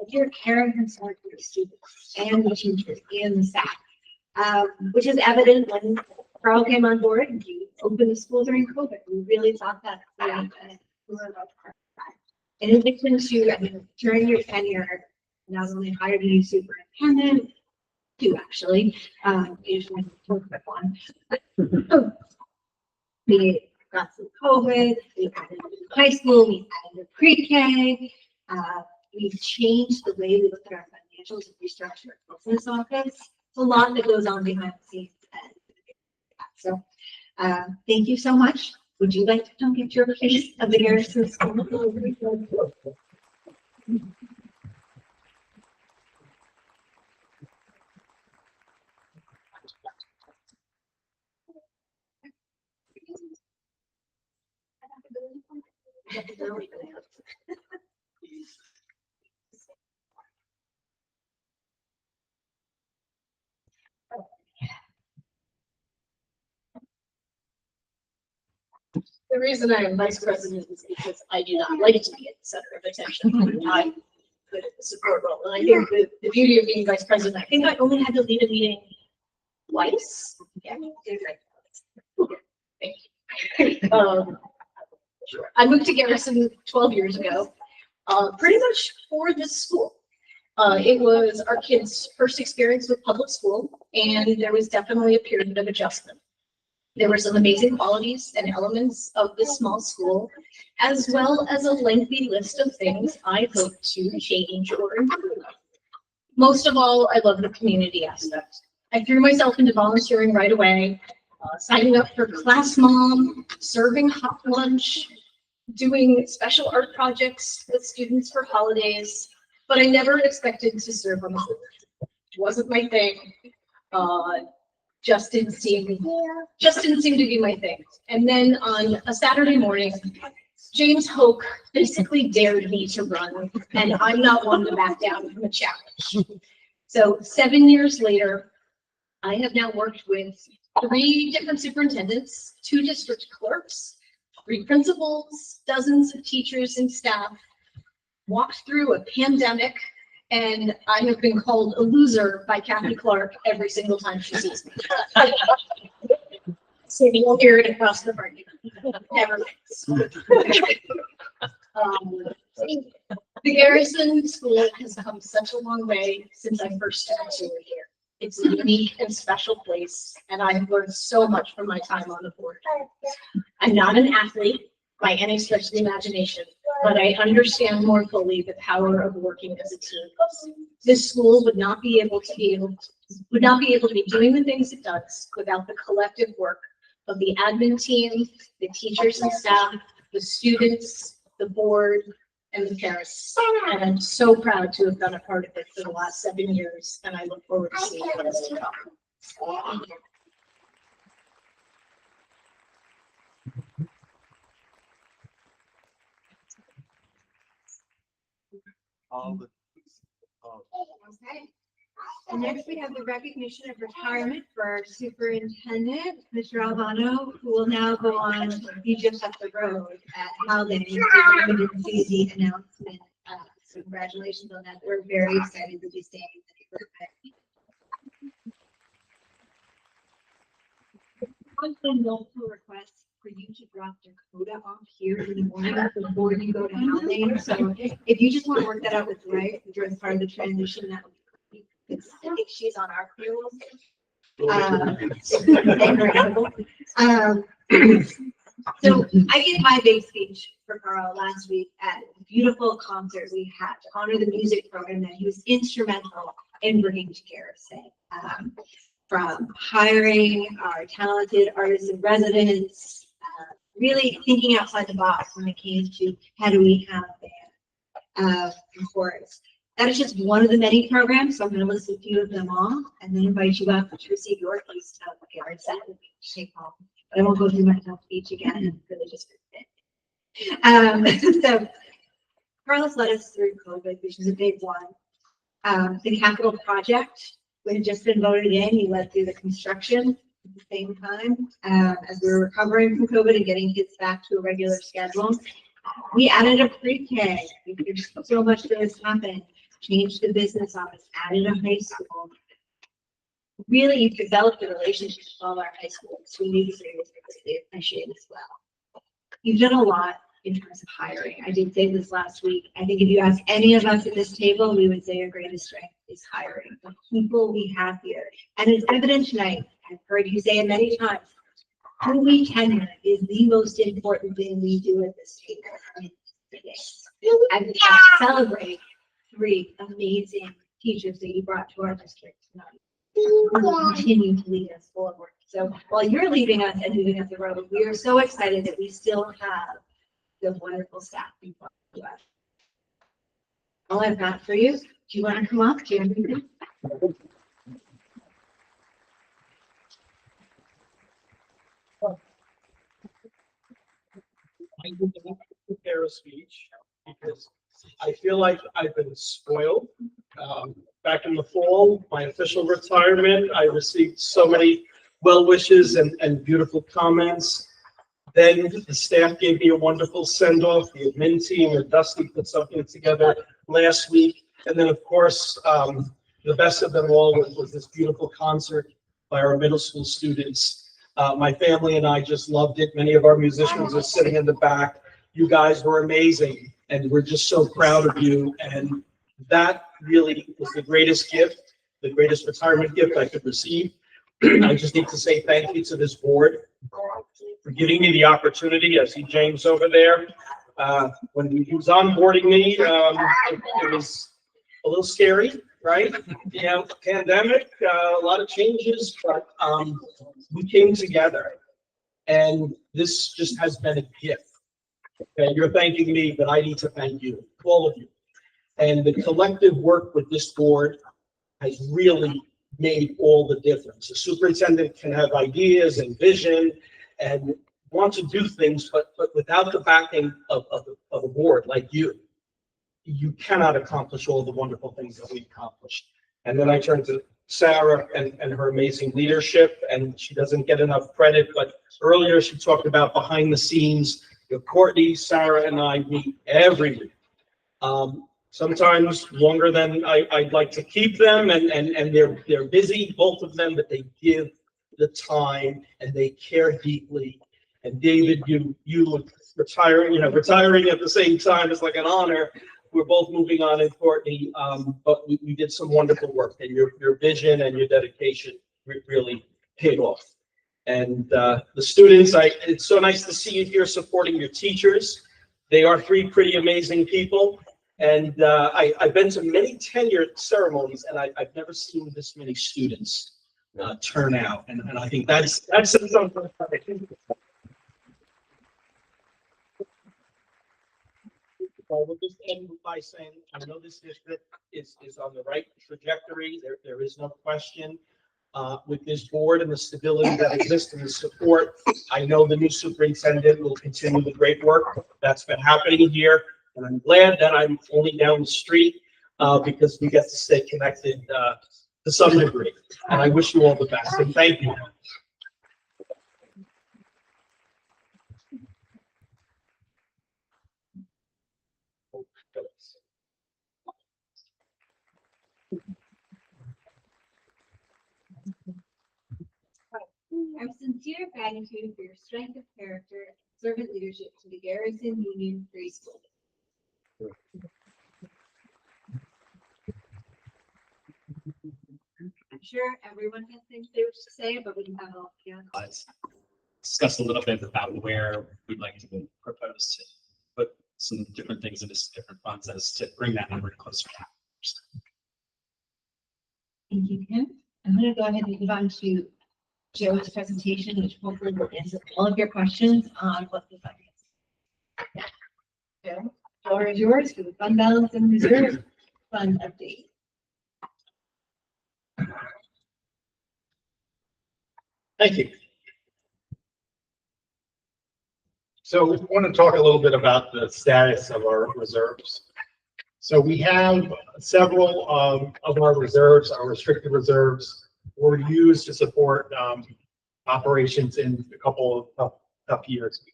your care and concern for the students and the teachers and the staff, which is evident when Carl came on board and he opened the school during COVID. We really thought that we were about to cry. In addition to, I mean, during your tenure, not only hired a new superintendent, 2 actually, usually one. We got through COVID, we added high school, we added pre-K, we've changed the way we look at our financials and restructure our business office. It's a lot that goes on behind the scenes. So, thank you so much. Would you like to come get your piece of the Garrison School? The reason I am vice president is because I do not like to be at the center of attention. I'm good at the support role. And I think the beauty of being vice president, I think I only had to lead a meeting twice. Yeah, thank you. Sure. I moved to Garrison 12 years ago, pretty much for this school. It was our kids' first experience with public school, and there was definitely a period of adjustment. There were some amazing qualities and elements of this small school, as well as a lengthy list of things I hope to change or improve. Most of all, I love the community aspect. I threw myself into volunteering right away, signing up for class mom, serving hot lunch, doing special art projects with students for holidays, but I never expected to serve on the board. It wasn't my thing. Just didn't seem to be my thing. And then on a Saturday morning, James Hoke basically dared me to run, and I'm not one to back down from a challenge. So 7 years later, I have now worked with 3 different superintendents, 2 district clerks, 3 principals, dozens of teachers and staff, walked through a pandemic, and I have been called a loser by Kathy Clark every single time she sees me. So you will hear it across the party. Never mind. The Garrison School has come such a long way since I first started here. It's a unique and special place, and I've learned so much from my time on the board. I'm not an athlete by any stretch of the imagination, but I understand more fully the power of working as a team. This school would not be able to be doing the things it does without the collective work of the admin team, the teachers and staff, the students, the board, and the parents. And I'm so proud to have been a part of it for the last 7 years, and I look forward to seeing what is to come. Thank you. Okay. And next we have the recognition of retirement for our superintendent, Mr. Albano, who will now go on to be just up the road at Howden. We didn't see the announcement. So congratulations on that. We're very excited to be staying in the neighborhood. One thing multiple requests for you to drop Dakota off here in the morning before you go to Howden. So if you just want to work that out with Ray during part of the transition, that would be great. I think she's on our payroll. So I gave my big speech for Carl last week at a beautiful concert we had to honor the music program that he was instrumental in bringing to Garrison. From hiring our talented artists and residents, really thinking outside the box when it came to how do we have a band, of course. That is just one of the many programs, so I'm going to list a few of them all and then invite you up to receive your piece of Garrison and take home. But I won't go through my tough speech again, it's really just so Carlos led us through COVID, which is a big one. The capital project, we had just been voted in, he led through the construction at the same time as we were recovering from COVID and getting kids back to a regular schedule. We added a pre-K, there's so much that has happened, changed the business office, added a high school. Really, you've developed a relationship with all our high schools, so we need to really appreciate as well. You've done a lot in terms of hiring. I did say this last week. I think if you ask any of us at this table, we would say your greatest strength is hiring. The people we have here. And it's evident tonight, I've heard you say it many times, who we tenure is the most important thing we do at this table. And we celebrate 3 amazing teachers that you brought to our district tonight. Who will continue to lead us forward. So while you're leading us and moving us the road, we are so excited that we still have the wonderful staff in front of us. All I've got for you. Do you want to come up? Do you have anything? I did not prepare a speech because I feel like I've been spoiled. Back in the fall, my official retirement, I received so many well wishes and beautiful comments. Then the staff gave me a wonderful send off. The admin team and Dusty put something together last week. And then, of course, the best of them all was this beautiful concert by our middle school students. My family and I just loved it. Many of our musicians are sitting in the back. You guys were amazing, and we're just so proud of you. And that really was the greatest gift, the greatest retirement gift I could receive. I just need to say thank you to this board for giving me the opportunity. I see James over there. When he was onboarding me, it was a little scary, right? You know, pandemic, a lot of changes, but we came together, and this just has been a gift. Okay, you're thanking me, but I need to thank you, all of you. And the collective work with this board has really made all the difference. The superintendent can have ideas and vision and want to do things, but without the backing of a board like you, you cannot accomplish all the wonderful things that we've accomplished. And then I turn to Sarah and her amazing leadership, and she doesn't get enough credit, but earlier she talked about behind the scenes. Courtney, Sarah, and I meet every week. Sometimes longer than I'd like to keep them, and they're busy, both of them, but they give the time and they care deeply. And David, you retiring at the same time is like an honor. We're both moving on in Courtney, but we did some wonderful work, and your vision and your dedication really paid off. And the students, it's so nice to see you here supporting your teachers. They are 3 pretty amazing people. And I've been to many tenure ceremonies, and I've never seen this many students turn out. And I think that's something. I will just end by saying, I know this district is on the right trajectory. There is no question. With this board and the stability that exists and the support, I know the new superintendent will continue the great work that's been happening here. And I'm glad that I'm only down the street because we get to stay connected to to some degree. And I wish you all the best, and thank you. Our sincere gratitude for your strength of character and servant leadership to the Garrison Union Free School. I'm sure everyone has things they wish to say, but we can have it all together. Discuss a little bit about where we'd like to propose to put some different things into different funds as to bring that number closer. Thank you, Kim. I'm going to go ahead and move on to Joe's presentation, which hopefully will answer all of your questions on what the fund is. Joe, the floor is yours for the fund balance and reserve fund update. Thank you. So we want to talk a little bit about the status of our reserves. So we have several of our reserves, our restricted reserves, were used to support operations in a couple of tough years we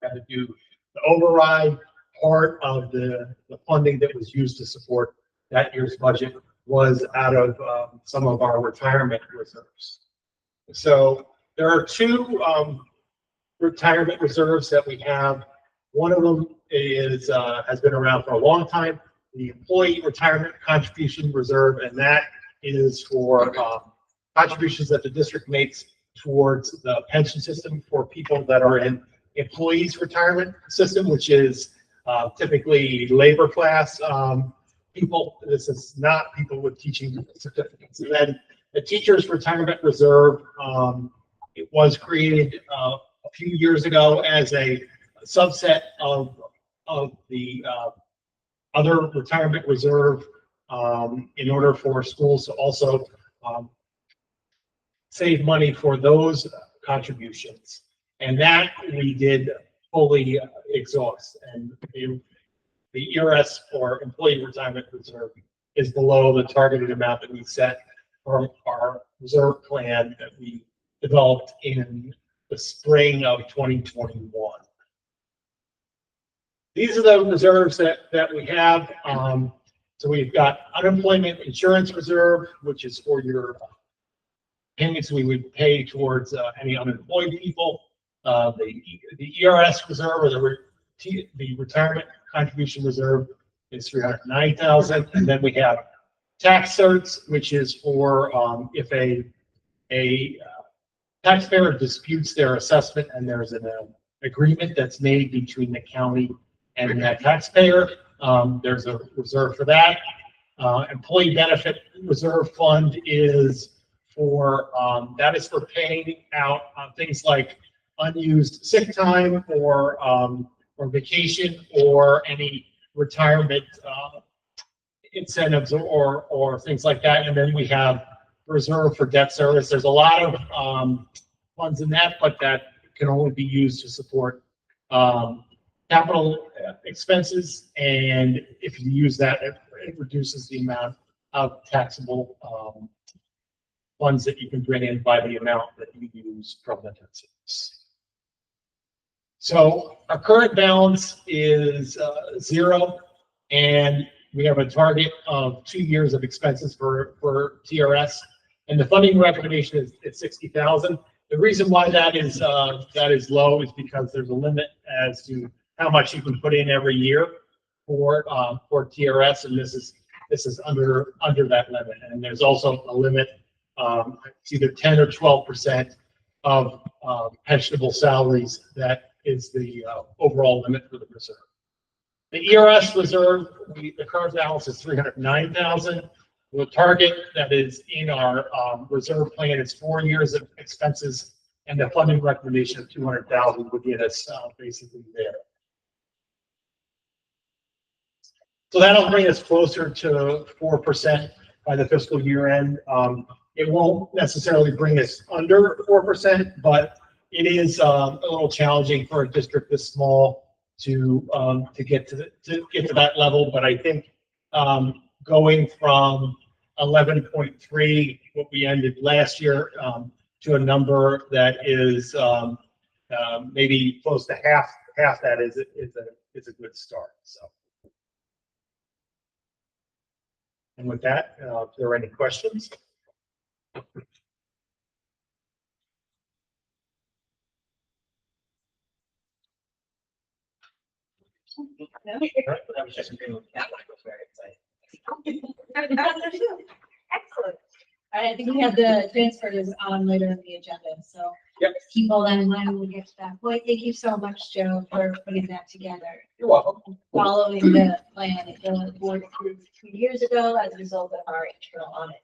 had to do. The override part of the funding that was used to support that year's budget was out of some of our retirement reserves. So there are two retirement reserves that we have. One of them is has been around for a long time, the Employee Retirement Contribution Reserve, and that is for contributions that the district makes towards the pension system for people that are in employees retirement system, which is typically labor class people. This is not people with teaching certificates. And then the Teachers Retirement Reserve, it was created a few years ago as a subset of the other retirement reserve in order for schools to also save money for those contributions. And that we did fully exhaust. And the ERS, or Employee Retirement Reserve, is below the targeted amount that we set for our reserve plan that we developed in the spring of 2021. These are the reserves that we have. So we've got Unemployment Insurance Reserve, which is for your payments we would pay towards any unemployed people. The ERS Reserve, or the Retirement Contribution Reserve, is $309,000, and then we have tax certs, which is for if a taxpayer disputes their assessment and there's an agreement that's made between the county and that taxpayer. There's a reserve for that. Employee Benefit Reserve Fund is for that is for paying out things like unused sick time or vacation or any retirement incentives or things like that. And then we have reserve for debt service. There's a lot of funds in that, but that can only be used to support capital expenses. And if you use that, it reduces the amount of taxable funds that you can bring in by the amount that you use from the debt service. So our current balance is 0, and we have a target of 2 years of expenses for TRS, and the funding recommendation is at $60,000. The reason why that is low is because there's a limit as to how much you can put in every year for TRS, and this is under that limit. And there's also a limit, it's either 10 or 12% of pensionable salaries. That is the overall limit for the reserve. The ERS reserve, the current balance is $309,000. The target that is in our reserve plan is 4 years of expenses, and the funding recommendation of $200,000 would get us basically there. So that'll bring us closer to 4% by the fiscal year end. It won't necessarily bring us under 4%, but it is a little challenging for a district this small to get to that level. But I think going from 11.3, what we ended last year, to a number that is maybe close to half that is a good start. So. And with that, if there are any questions. Excellent. I think we have the transfers on later in the agenda, so. Yep. Keep all that in mind when we get to that point. Thank you so much, Joe, for putting that together. You're welcome. Following the plan that the board approved 2 years ago as a result of our internal audit.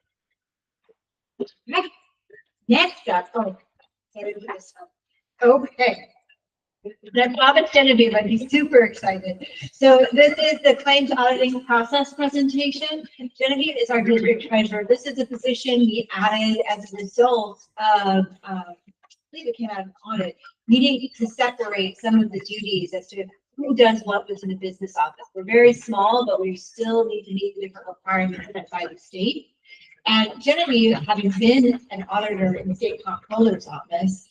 Next up, okay. That's Bob's gonna do, but he's super excited. So this is the claims auditing process presentation. Genevieve is our district treasurer. This is a position we added as a result of, I believe it came out of an audit, needing to separate some of the duties as to who does what within a business office. We're very small, but we still need to meet the different requirements set by the state. And Genevieve, having been an auditor in the state comptroller's office,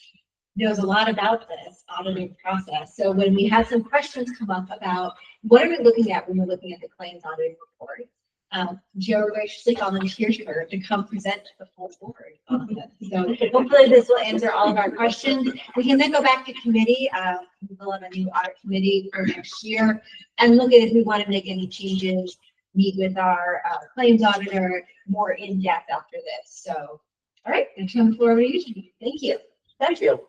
knows a lot about this auditing process. So when we had some questions come up about what are we looking at when we're looking at the claims auditing report, Joe graciously volunteered her to come present to the full board on this. So hopefully this will answer all of our questions. We can then go back to committee. We'll have a new audit committee for next year and look at if we want to make any changes, meet with our claims auditor more in depth after this. So, all right, I'm turn the floor over to you. Thank you. Thank you.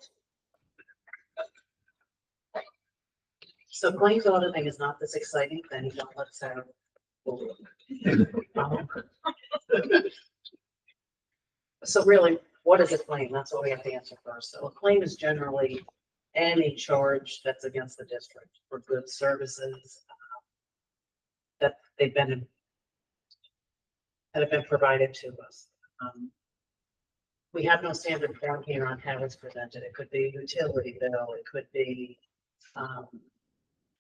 So claims auditing is not this exciting thing, don't let's have. So really, what is a claim? That's what we have to answer first. So a claim is generally any charge that's against the district for goods, services that they've been that have been provided to us. We have no standard form here on how it's presented. It could be a utility bill. It could be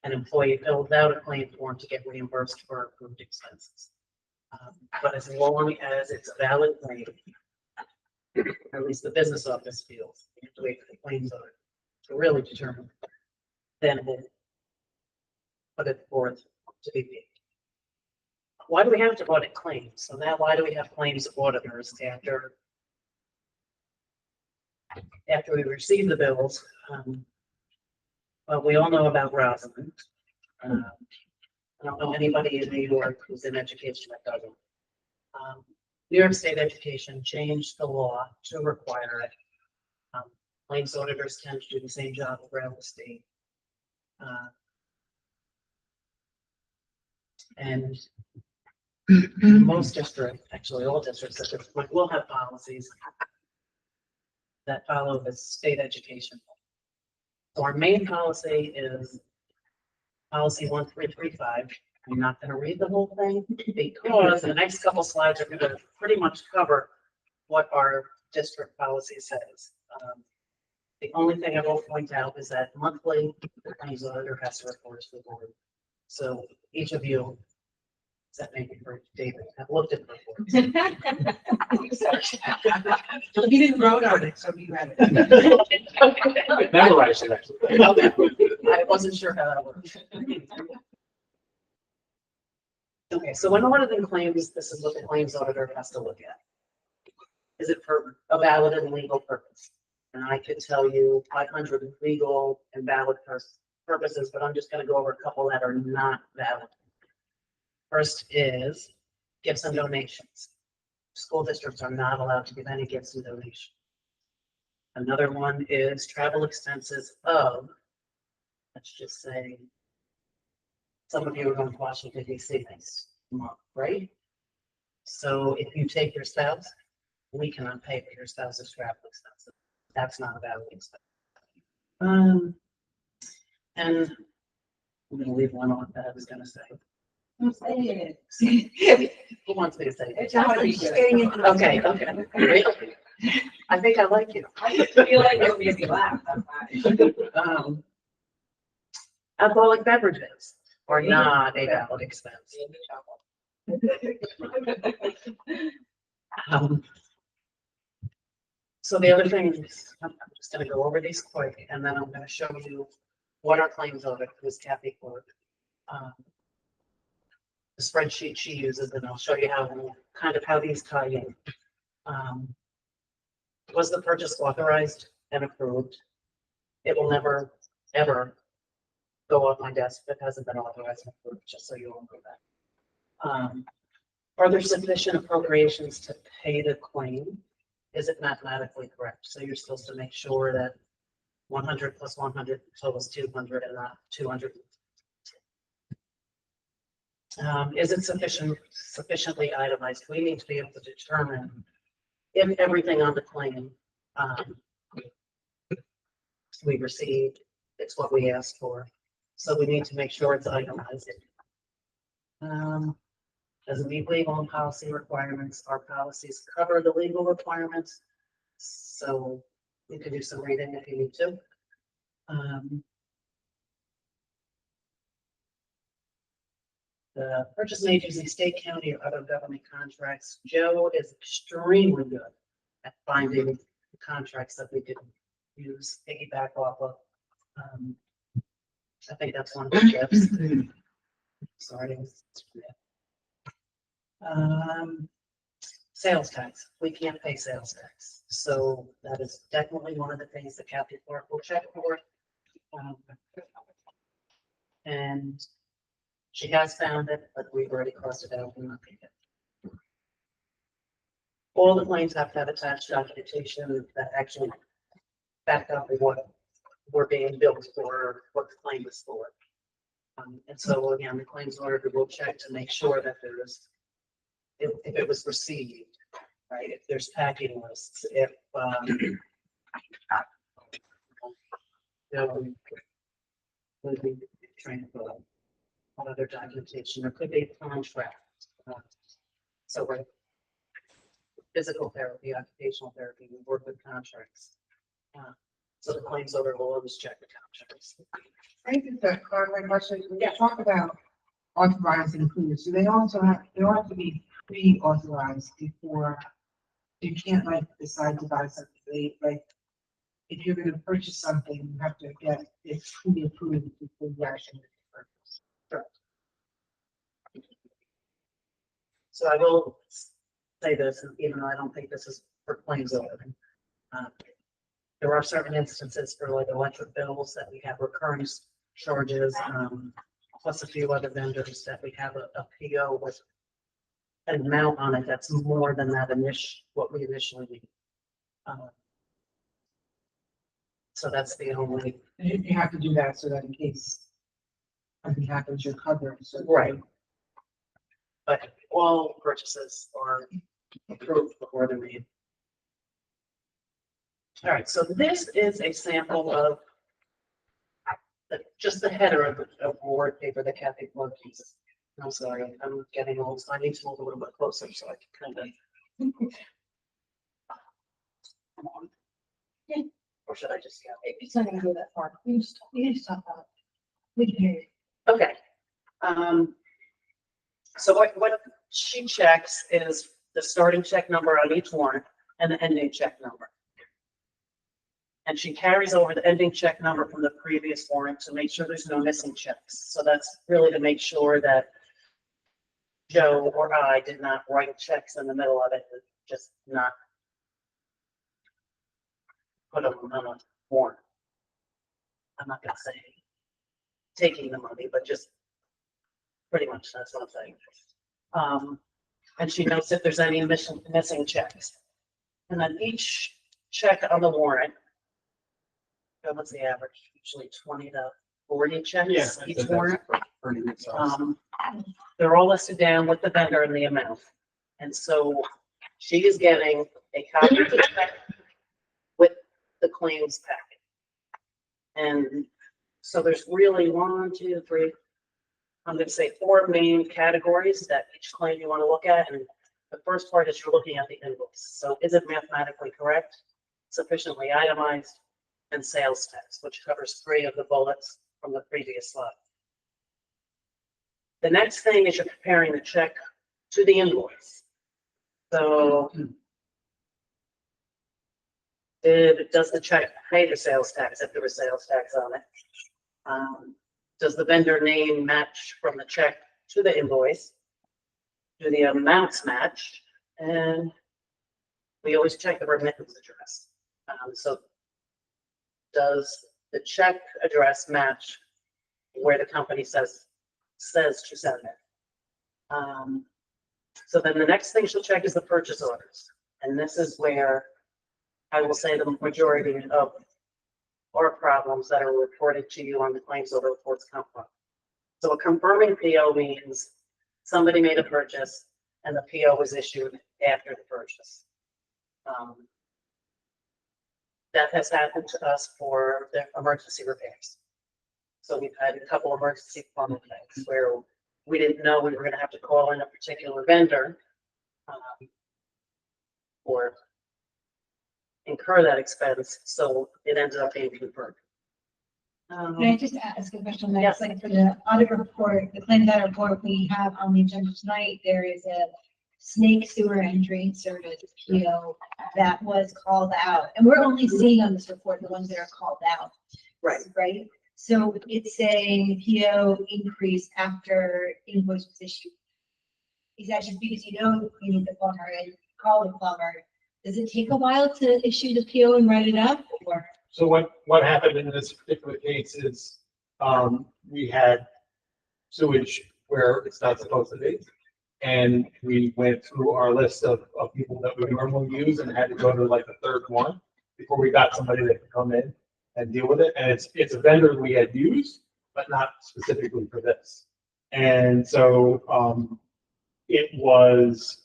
an employee fills out a claim form to get reimbursed for approved expenses. But as long as it's a valid claim, or at least the business office feels, you have to wait for the claims audit to really determine, then we'll put it forth to be paid. Why do we have to audit claims? So now why do we have claims auditors after we receive the bills? Well, we all know about Rosamond. I don't know anybody in New York who's in education that doesn't. New York State Education changed the law to require it. Claims auditors tend to do the same job around the state. And most districts, actually all districts at this point, will have policies that follow the state education law. So our main policy is policy 1335. I'm not going to read the whole thing because the next couple slides are going to pretty much cover what our district policy says. The only thing I will point out is that monthly the claims auditor has to report to the board. So each of you, except maybe for David, have looked at the report. He didn't vote on it, so he read it. Memorize it, actually. I wasn't sure how that worked. Okay, so when auditing claims, this is what the claims auditor has to look at. Is it for a valid and legal purpose? And I could tell you 500 legal and valid purposes, but I'm just going to go over a couple that are not valid. First is gifts and donations. School districts are not allowed to give any gifts and donations. Another one is travel expenses of, let's just say, some of you are going to Washington, D.C. next month, right? So if you take your spouse, we cannot pay for your spouse's travel expenses. That's not a valid expense. And I'm going to leave one on that I was going to say. Who wants me to say it? Okay. I think I like you. I feel like it made me laugh. Alcoholic beverages are not a valid expense. Um, So the other thing is, I'm just gonna go over these quick, and then I'm gonna show you what our claims are, because Kathy for the spreadsheet she uses, and I'll show you how, kind of how these tie in. Um, Was the purchase authorized and approved? It will never, ever go off my desk if it hasn't been authorized and approved, just so you all know that. Are there sufficient appropriations to pay the claim? Is it mathematically correct? So you're supposed to make sure that 100 plus 100 totals 200 and not 200. Is it sufficiently itemized? We need to be able to determine if everything on the claim we received, it's what we asked for. So we need to make sure it's itemized. Does it meet legal and policy requirements? Our policies cover the legal requirements. So you can do some reading if you need to. The purchase made using state, county, or other government contracts. Joe is extremely good at finding the contracts that we could use, piggyback off of. I think that's one of the tips. Sorry. Sales tax. We can't pay sales tax. So that is definitely one of the things that Kathy Clark will check for. And she has found it, but we've already crossed it out and not paid it. All the claims have to have attached documentation that actually back up what we're being billed for, what the claim is for. And so again, the claims order will check to make sure that there's, if it was received, right? If there's packing lists, if would be trying to put what other documentation, or could be a contract. So we're physical therapy, occupational therapy, we work with contracts. So the claims order will always check the contracts. I think that clarifying question, when you talk about authorized and approved, so they also have to be pre-authorized before, you can't like decide to buy something, like, if you're gonna purchase something, you have to get it pre-approved before you actually purchase. Sure. So I will say this, even though I don't think this is for claims order. There are certain instances for like electric bills that we have recurring charges, plus a few other vendors that we have a PO with an amount on it that's more than that what we initially need. So that's the only. You have to do that so that in case something happens, you're covered. So Right. But all purchases are approved before they're made. All right, so this is a sample of just the header of word paper that Kathy Clark uses. I'm sorry, I'm getting old, so I need to move a little bit closer so I can kind of. Come on. Yeah. Or should I just go? It's not gonna go that far. You just talk about it. We can hear you. Okay. So what she checks is the starting check number on each warrant and the ending check number. And she carries over the ending check number from the previous warrant to make sure there's no missing checks. So that's really to make sure that Joe or I did not write checks in the middle of it, just not put them on a warrant. I'm not gonna say taking the money, but just pretty much that's what I'm saying. And she notes if there's any missing checks. And then each check on the warrant, what's the average? Usually 20 to 40 checks each warrant. They're all listed down with the vendor and the amount. And so she is getting a copy of the check with the claims packet. And so there's really 1, 2, 3, I'm going to say 4 main categories that each claim you want to look at. And the first part is you're looking at the invoice. So is it mathematically correct, sufficiently itemized, and sales tax, which covers 3 of the bullets from the previous slide. The next thing is you're comparing the check to the invoice. So does the check pay the sales tax if there was sales tax on it? Does the vendor name match from the check to the invoice? Do the amounts match? And we always check the remittance address. So does the check address match where the company says to send it? So then the next thing she'll check is the purchase orders. And this is where I will say the majority of our problems that are reported to you on the claims order reports come from. So a confirming PO means somebody made a purchase and the PO was issued after the purchase. That has happened to us for the emergency repairs. So we've had a couple emergency plumbing things where we didn't know we were going to have to call in a particular vendor or incur that expense, so it ended up being confirmed. Can I just ask a question next? Like for the audit report, the claims audit report we have on the agenda tonight, there is a snake sewer and drain service PO that was called out. And we're only seeing on this report the ones that are called out. Right. Right? So it's saying PO increase after invoice was issued. Is that just because you know you need the plumber and call the plumber? Does it take a while to issue the PO and write it up, or? So what happened in this particular case is, we had sewage where it's not supposed to be. And we went through our list of people that we normally use and had to go to like the third one before we got somebody that could come in and deal with it. And it's a vendor we had used, but not specifically for this. And so, it was,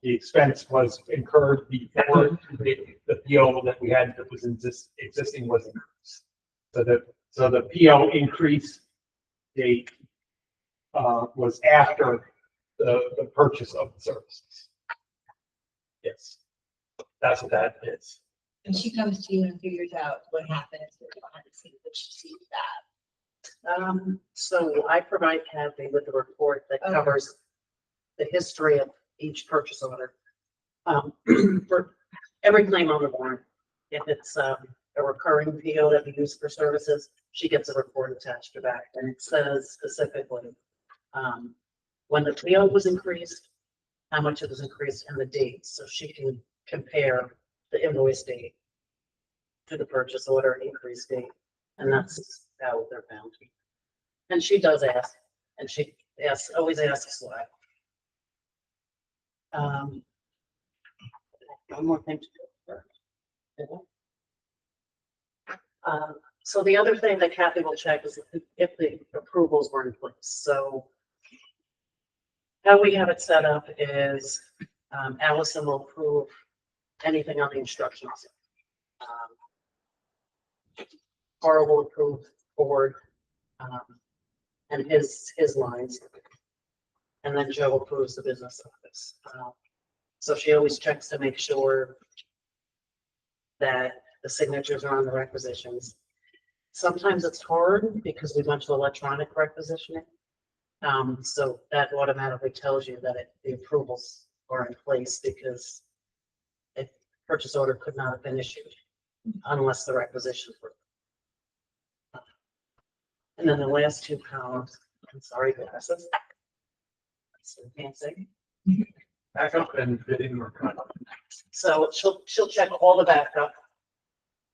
the expense was incurred before the PO that we had that was existing was increased. So the PO increase date was after the purchase of the services. Yes, that's what that is. And she comes to you and figures out what happened, behind the scenes, but she sees that. So I provide Kathy with a report that covers the history of each purchase order. For every claim on the warrant, if it's a recurring PO that we use for services, she gets a report attached to that, and it says specifically when the PO was increased, how much it was increased, and the date, so she can compare the invoice date to the purchase order increase date, and that's how they're found. And she does ask, and she always asks why. One more thing to do. So the other thing that Kathy will check is if the approvals were in place. So how we have it set up is Allison will approve anything on the instructions. Carl will approve board and his lines. And then Joe approves the business office. So she always checks to make sure that the signatures are on the requisitions. Sometimes it's hard because we went to electronic requisitioning. So that automatically tells you that the approvals are in place because a purchase order could not have been issued unless the requisitions were. And then the last two columns, I'm sorry, glasses. So can't see. Backup and bidding or contract. So she'll check all the backup.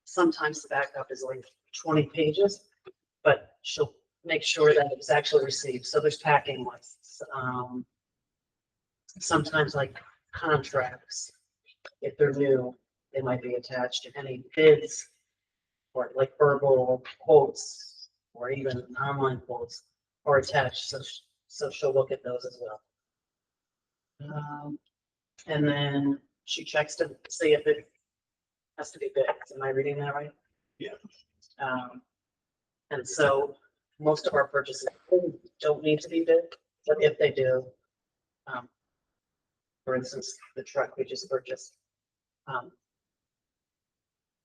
Sometimes the backup is like 20 pages, but she'll make sure that it's actually received. So there's packing lists. Sometimes like contracts, if they're new, they might be attached to any bids or like verbal quotes or even online quotes are attached. So she'll look at those as well. And then she checks to see if it has to be bid. Am I reading that right? Yeah. And so most of our purchases don't need to be bid, but if they do, for instance, the truck we just purchased,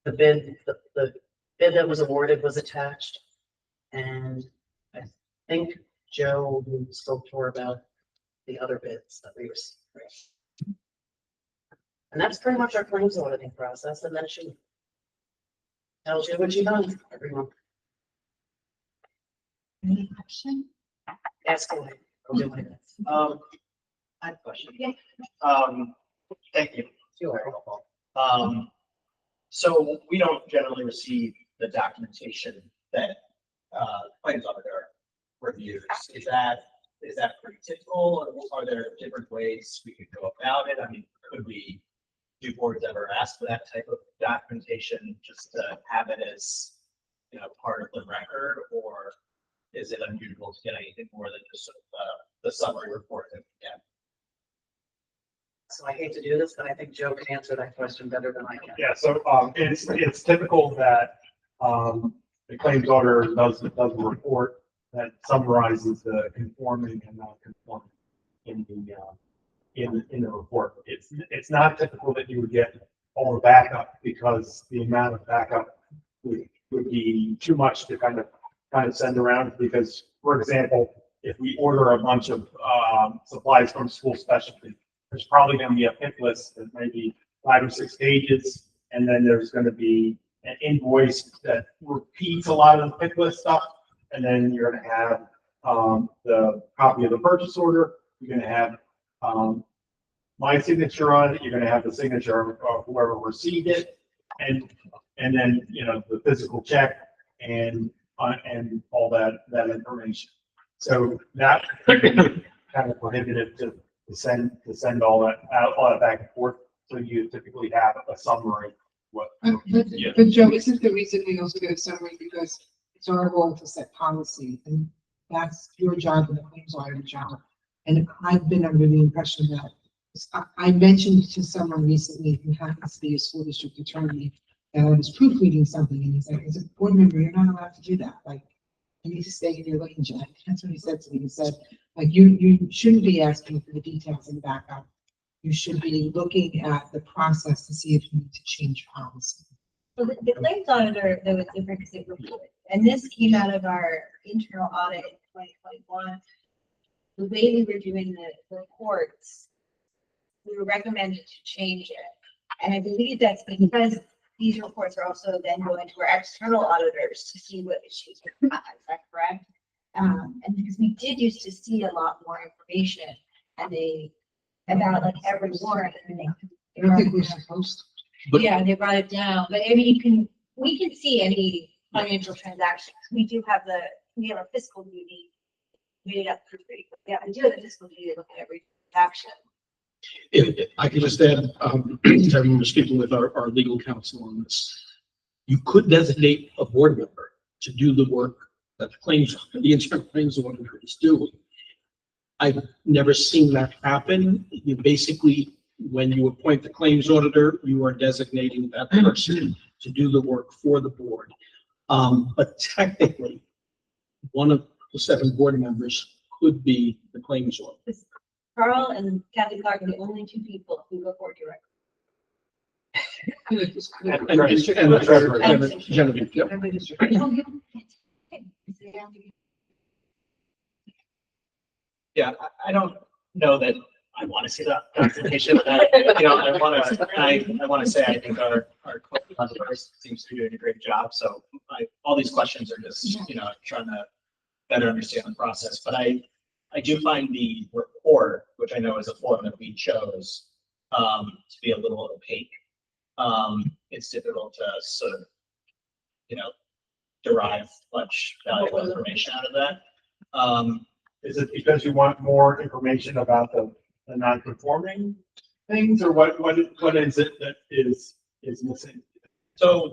the bid that was awarded was attached, and I think Joe, who spoke to her about the other bids that we received. And that's pretty much our claims auditing process, and then she tells you what you've done every month. Any question? Ask away. I'll do my best. I have a question. Yeah. Thank you. Sure. So we don't generally receive the documentation that, claims auditor reviews. Is that pretty typical? Or are there different ways we could go about it? I mean, could we, do boards ever ask for that type of documentation just to have it as, part of the record? Or is it unusual to get anything more than just sort of, the summary report that we get? So I hate to do this, but I think Joe can answer that question better than I can. Yeah, so, it's typical that, the claims auditor does a report that summarizes the conforming and non-conforming in the report. It's not typical that you would get all the backup, because the amount of backup would be too much to kind of send around. Because, for example, if we order a bunch of supplies from school specialty, there's probably going to be a pick list that may be 5 or 6 pages, and then there's going to be an invoice that repeats a lot of the pick list stuff, and then you're going to have the copy of the purchase order. You're going to have my signature on it. You're going to have the signature of whoever received it, and then the physical check and all that information. So that kind of prohibitive to send all that back and forth. So you typically have a summary. But Joe, isn't the reason we also get a summary because it's our role to set policy, and that's your job and the claims auditor job. And I've been under the impression that I mentioned to someone recently who happens to be a school district attorney that I was proofreading something, and he's like, as a board member, you're not allowed to do that. Like, you need to stay in your lane, Jack. That's what he said to me. He said, like, you shouldn't be asking for the details in the backup. You should be looking at the process to see if you need to change policy. So the claims auditor, though, is different because it reviewed it. And this came out of our internal audit in 2021. The way we were doing the reports, we were recommended to change it. And I believe that's because these reports are also then going to our external auditors to see what issues are caught. Is that correct? And because we did used to see a lot more information, and about like every warrant, and I don't think we're supposed to. yeah, they brought it down. But I mean, we can see any financial transactions. We have a fiscal duty. Made it up for free. Yeah, we do have a fiscal duty to look at every action. If I could just add, I remember speaking with our legal counsel on this. You could designate a board member to do the work that the internal claims auditor is doing. I've never seen that happen. You basically, when you appoint the claims auditor, you are designating that person to do the work for the board. But technically, one of the 7 board members could be the claims auditor. Carl and Kathy Clark are the only 2 people who go forward directly. And the treasurer, Genevieve, yep. Yeah, I don't know that I want to see that presentation. I want to say I think our auditor seems to be doing a great job. So all these questions are just, trying to better understand the process. But I do find the report, which I know is a form that we chose, to be a little opaque. It's difficult to sort of, derive much valuable information out of that. Is it because you want more information about the non-conforming things, or what is it that is missing? So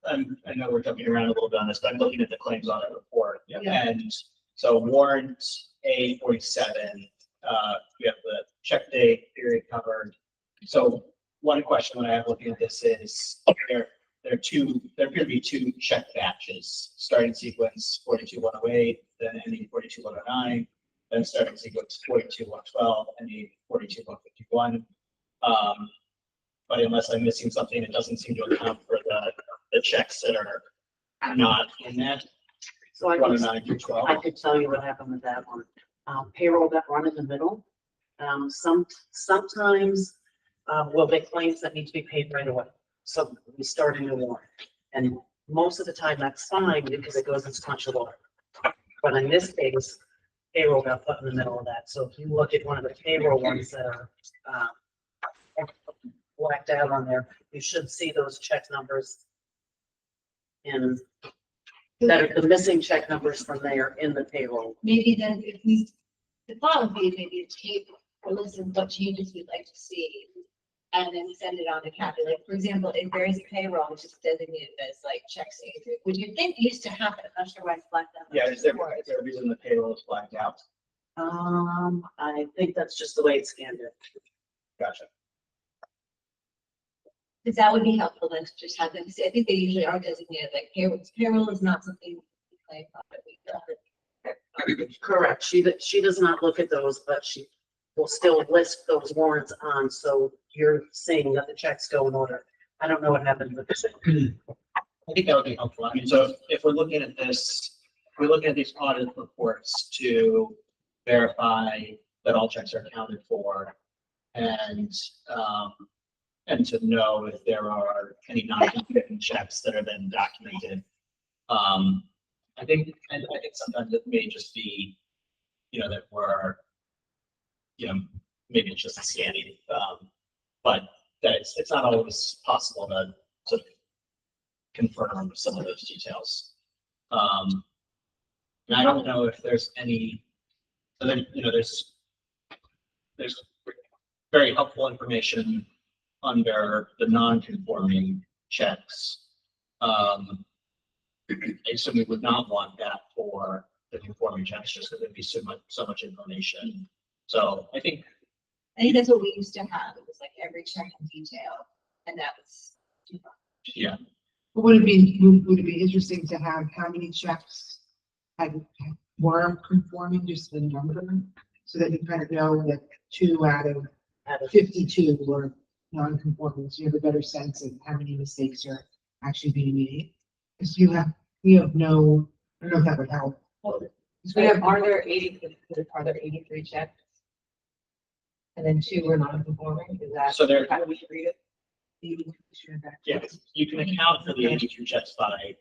I know we're jumping around a little bit on this, but I'm looking at the claims audit report. Yeah. And so warrant A47, we have the check date period covered. So one question that I have looking at this is there appear to be 2 check batches, starting sequence 42108, then ending 42109, then starting sequence 42112, ending 42151. But unless I'm missing something, it doesn't seem to account for the checks that are not in that. So I 109 through 12. could tell you what happened with that one. Payroll got run in the middle, Sometimes, we'll make claims that need to be paid right away. So we start a new warrant. And most of the time that's fine because it goes in sequential order. But in this case, payroll got put in the middle of that. So if you look at one of the payroll ones that are, blacked out on there, you should see those check numbers in, that are the missing check numbers from there in the payroll. Maybe then if we, the bottom page, maybe a table or list of what changes we'd like to see. And then send it on to Kathy. Like, for example, if there is a payroll, which is designated as like check signature, which you think used to happen, I'm not sure why it's blacked out. Yeah, is there a reason the payroll is blacked out? I think that's just the way it's scanned in. Gotcha. Because that would be helpful then to just have them see. I think they usually are designated like payroll. Payroll is not something we claim that we Correct. She does not look at those, but she will still list those warrants on, so you're seeing that the checks go in order. I don't know what happened with this. I think that would be helpful. I mean, so if we're looking at this, we're looking at these audit reports to verify that all checks are accounted for and to know if there are any non-committing checks that are then documented. I think sometimes it may just be, that we're, maybe it's just a scanning, but that it's not always possible to sort of confirm some of those details. And I don't know if there's any, so then, there's very helpful information under the non-conforming checks. I assume we would not want that for the conforming checks, just because there'd be so much information. So I think that's what we used to have. It was like every check in detail, and that was too much. Yeah. But would it be interesting to have how many checks were conforming, just the number, so that you kind of know that 2 out of 52 were non-conforming, so you have a better sense of how many mistakes are actually being made. Because we have no, I don't know if that would help. Are there 83 checks? And then 2 were non-conforming, is that? So there, how do we read it? yeah, you can account for the 82 checks by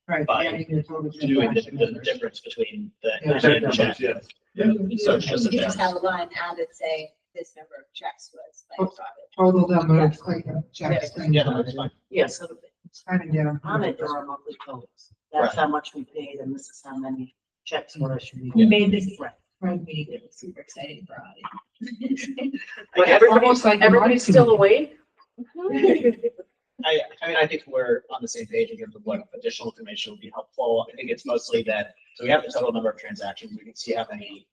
Right. by adding the total doing transaction the numbers. difference between the Yeah. and check. Yeah. So it's just a You just difference. have a line added saying this number of checks was like Total number of checks. Yeah, no, that's fine. Yeah, so It's kind of down. on it, there are monthly totals. That's how much we paid, and this is how many checks were issued. We made this friend meeting. It was super exciting for our audience. But Almost like everybody's still awake? I mean, I think we're on the same page in terms of what additional information would be helpful. I think it's mostly that, so we have the total number of transactions. We can see how many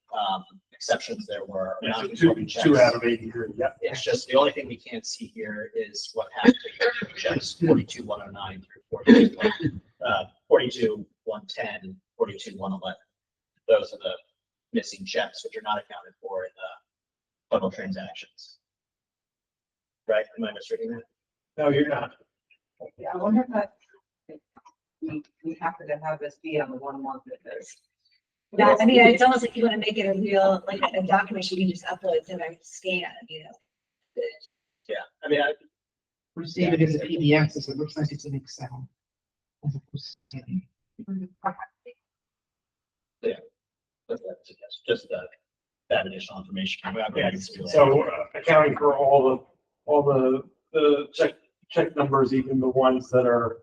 exceptions there were. Yeah, so non-conforming checks. 2 out of 83, yeah. It's just the only thing we can't see here is what happened to checks 42-109 through 42-110, 42-111. Those are the missing checks, which are not accounted for in the total transactions. Right? Am I misreading that? No, you're not. Yeah, I wonder if that, we have to have this be on the 1 month of this. Yeah, I mean, it's almost like you want to make it a real, like a document you can just upload and then scan, Yeah, I mean, Receive it as a PDF, so it looks like it's in Excel. As opposed to scanning. that's just that additional information. So accounting for all the check numbers, even the ones that are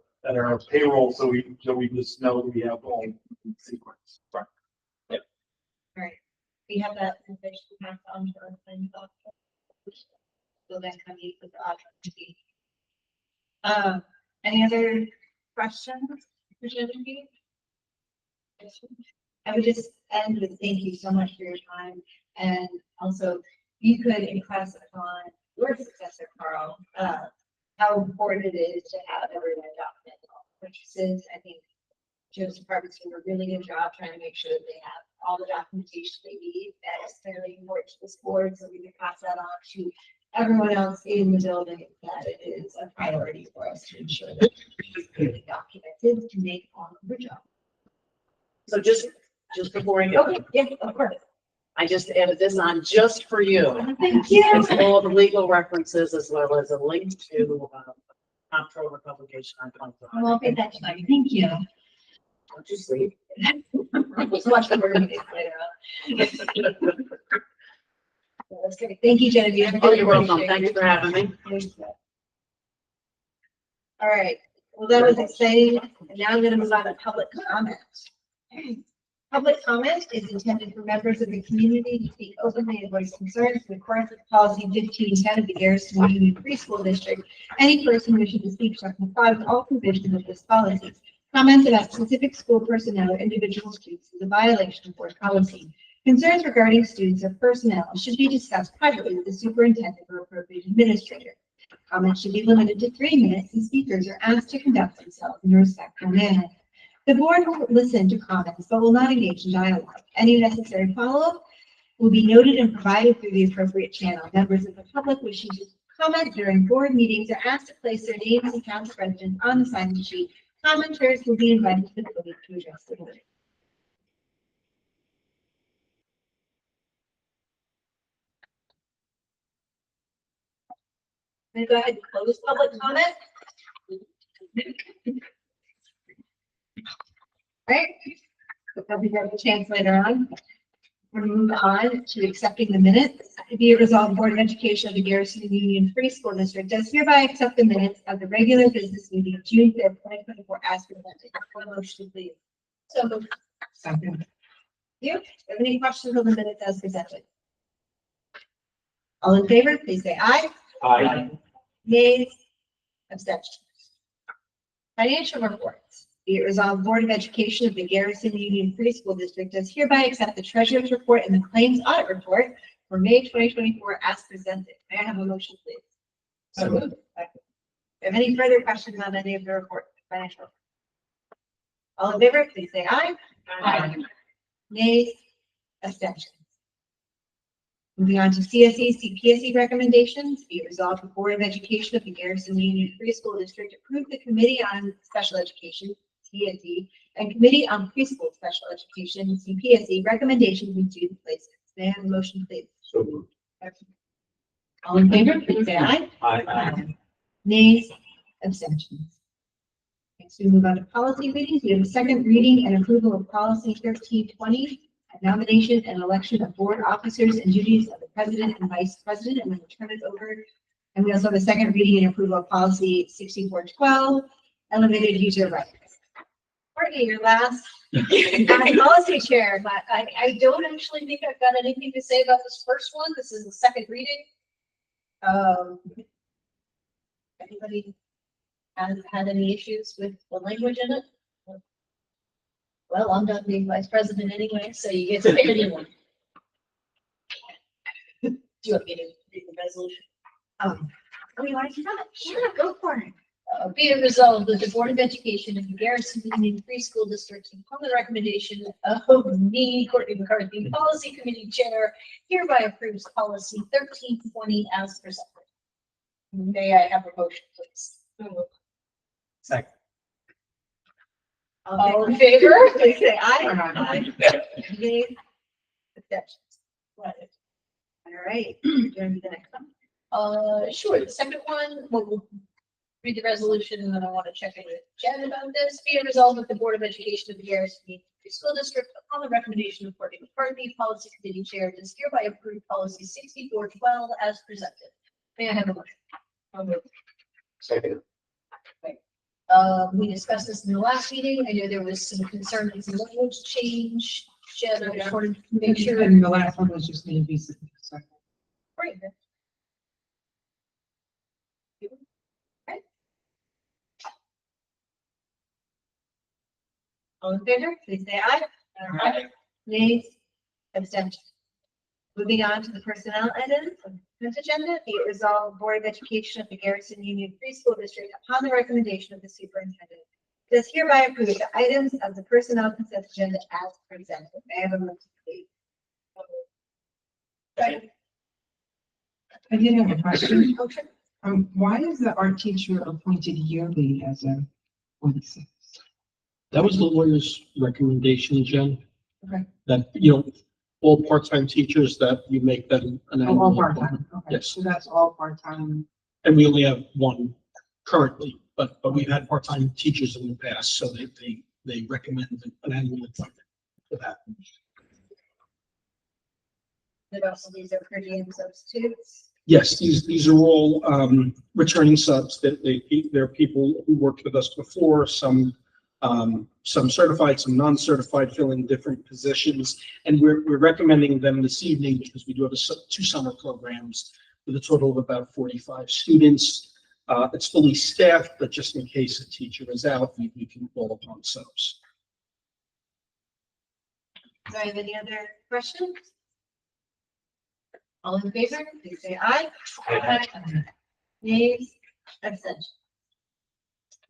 payroll, so we just know we have all sequence. Right. Right. We have that information passed on to our friends. So then come meet with the audience. Any other questions for Genevieve? I would just end with thank you so much for your time. And also, you could impress upon your successor, Carl, how important it is to have everyone document all purchases. I think Joe's department's doing a really good job trying to make sure that they have all the documentation they need. That is clearly important to this board, so we can pass that on to everyone else in the building, that it is a priority for us to ensure that it's clearly documented to make all of the job. So just before I go, Okay, yeah, of course. I just added this on just for you. Thank you. It's all the legal references as well as a link to, comptroller publication on Congress. I won't pay that tonight. Thank you. Don't you sleep? Let's watch the board meetings later on. That's great. Thank you, Genevieve. Oh, you're welcome. Thanks for having me. All right, well, that was exciting. And now I'm gonna move on to public comment. Public comment is intended for members of the community to speak openly and voice concerns in accordance with policy 1510 of the Garrison Union Free School District. Any person wishing to speak shall comply with all provisions of this policy. Comments about specific school personnel or individual students is a violation of board policy. Concerns regarding students or personnel should be discussed privately with the superintendent or appropriate administrator. Comments should be limited to 3 minutes, and speakers are asked to conduct themselves in a respectful manner. The board will listen to comments but will not engage in dialogue. Any necessary follow-up will be noted and provided through the appropriate channel. Members of the public wishing to comment during board meetings are asked to place their names and council residents on the sign-in sheet. Commenters will be invited to the podium to address the board. I'm going to go ahead and close public comment. Right, we'll probably have a chance later on. We're going to move on to accepting the minutes. Be it resolved, Board of Education of the Garrison Union Free School District does hereby accept the minutes of the regular business meeting of June 5th, 2024 as presented. For motion, please. So moved. Second. You have any questions on the minutes as presented? All in favor, please say aye. Aye. Nays, abstentions. Financial reports. Be it resolved, Board of Education of the Garrison Union Free School District does hereby accept the treasurer's report and the claims audit report for May 2024 as presented. May I have a motion, please? So moved. If any further questions on any of the report, financial? All in favor, please say aye. Aye. Nays, abstentions. Moving on to CSE, CPSE recommendations. Be it resolved, the Board of Education of the Garrison Union Free School District approved the Committee on Special Education, CSE, and Committee on Preschool Special Education, CPSE, recommendations in student placements. May I have a motion, please? So moved. All in favor, please say aye. Aye. Nays, abstentions. Next, we move on to policy readings. We have a second reading and approval of policy 1320, nomination and election of board officers and duties of the president and vice president. I'm going to turn it over. And we also have a second reading and approval of policy 6412, elevated user rights. Courtney, your last policy chair, but I don't actually think I've got anything to say about this first one. This is the second reading. Anybody has had any issues with the language in it? Well, I'm not being vice president anyway, so you get to pick anyone. Do you want me to read the resolution? Oh, you want to do that? Sure, go for it. Be it resolved that the Board of Education of the Garrison Union Free School District, upon the recommendation of me, Courtney McCarthy, Policy Committee Chair, hereby approves policy 1320 as presented. May I have a motion, please? Second. All in favor? Please say aye. Aye. Nays, abstentions. All right, do you want to do the next one? Sure, the second one, we'll read the resolution, and then I want to check in with Jen about this. Be it resolved that the Board of Education of the Garrison Union Free School District, upon the recommendation of Courtney McCarthy, Policy Committee Chair, does hereby approve policy 6412 as presented. May I have a motion? Second. We discussed this in the last meeting. I know there was some concern with some language change. Jen, I just wanted to make sure. And the last one was just maybe. Great. Okay. All in favor, please say aye. Aye. Nays, abstentions. Moving on to the personnel items on this agenda, be it resolved, Board of Education of the Garrison Union Free School District, upon the recommendation of the superintendent, does hereby approve the items of the personnel consent agenda as presented. May I have a motion, please? I did have a question. Motion. Why is the art teacher appointed yearly as a 46? That was the lawyer's recommendation, Jen. Okay. That, all part-time teachers that you make them an Oh, annual all appointment. part-time, okay. Yes. So that's all part-time. And we only have one currently, but we've had part-time teachers in the past, so they recommend an annual appointment for that. And also these are per diem substitutes. Yes, these are all returning subs that they're people who worked with us before, some certified, some non-certified, filling different positions. And we're recommending them this evening because we do have two summer programs with a total of about 45 students. It's fully staffed, but just in case a teacher is out, we can call upon subs. Do I have any other questions? All in favor, please say aye. Aye. Nays, abstentions.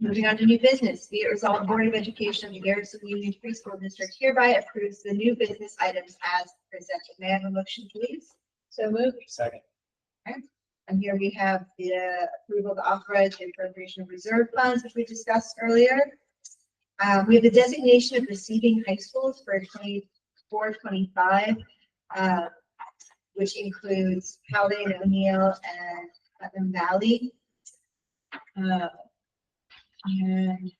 Moving on to new business, be it resolved, the Board of Education of the Garrison Union Free School District hereby approves the new business items as presented. May I have a motion, please? So moved. Second. And here we have the approval to authorize the appropriation of reserve funds, which we discussed earlier. We have the designation of receiving high schools for 24-25, which includes Howland, O'Neill, and Putnam Valley. And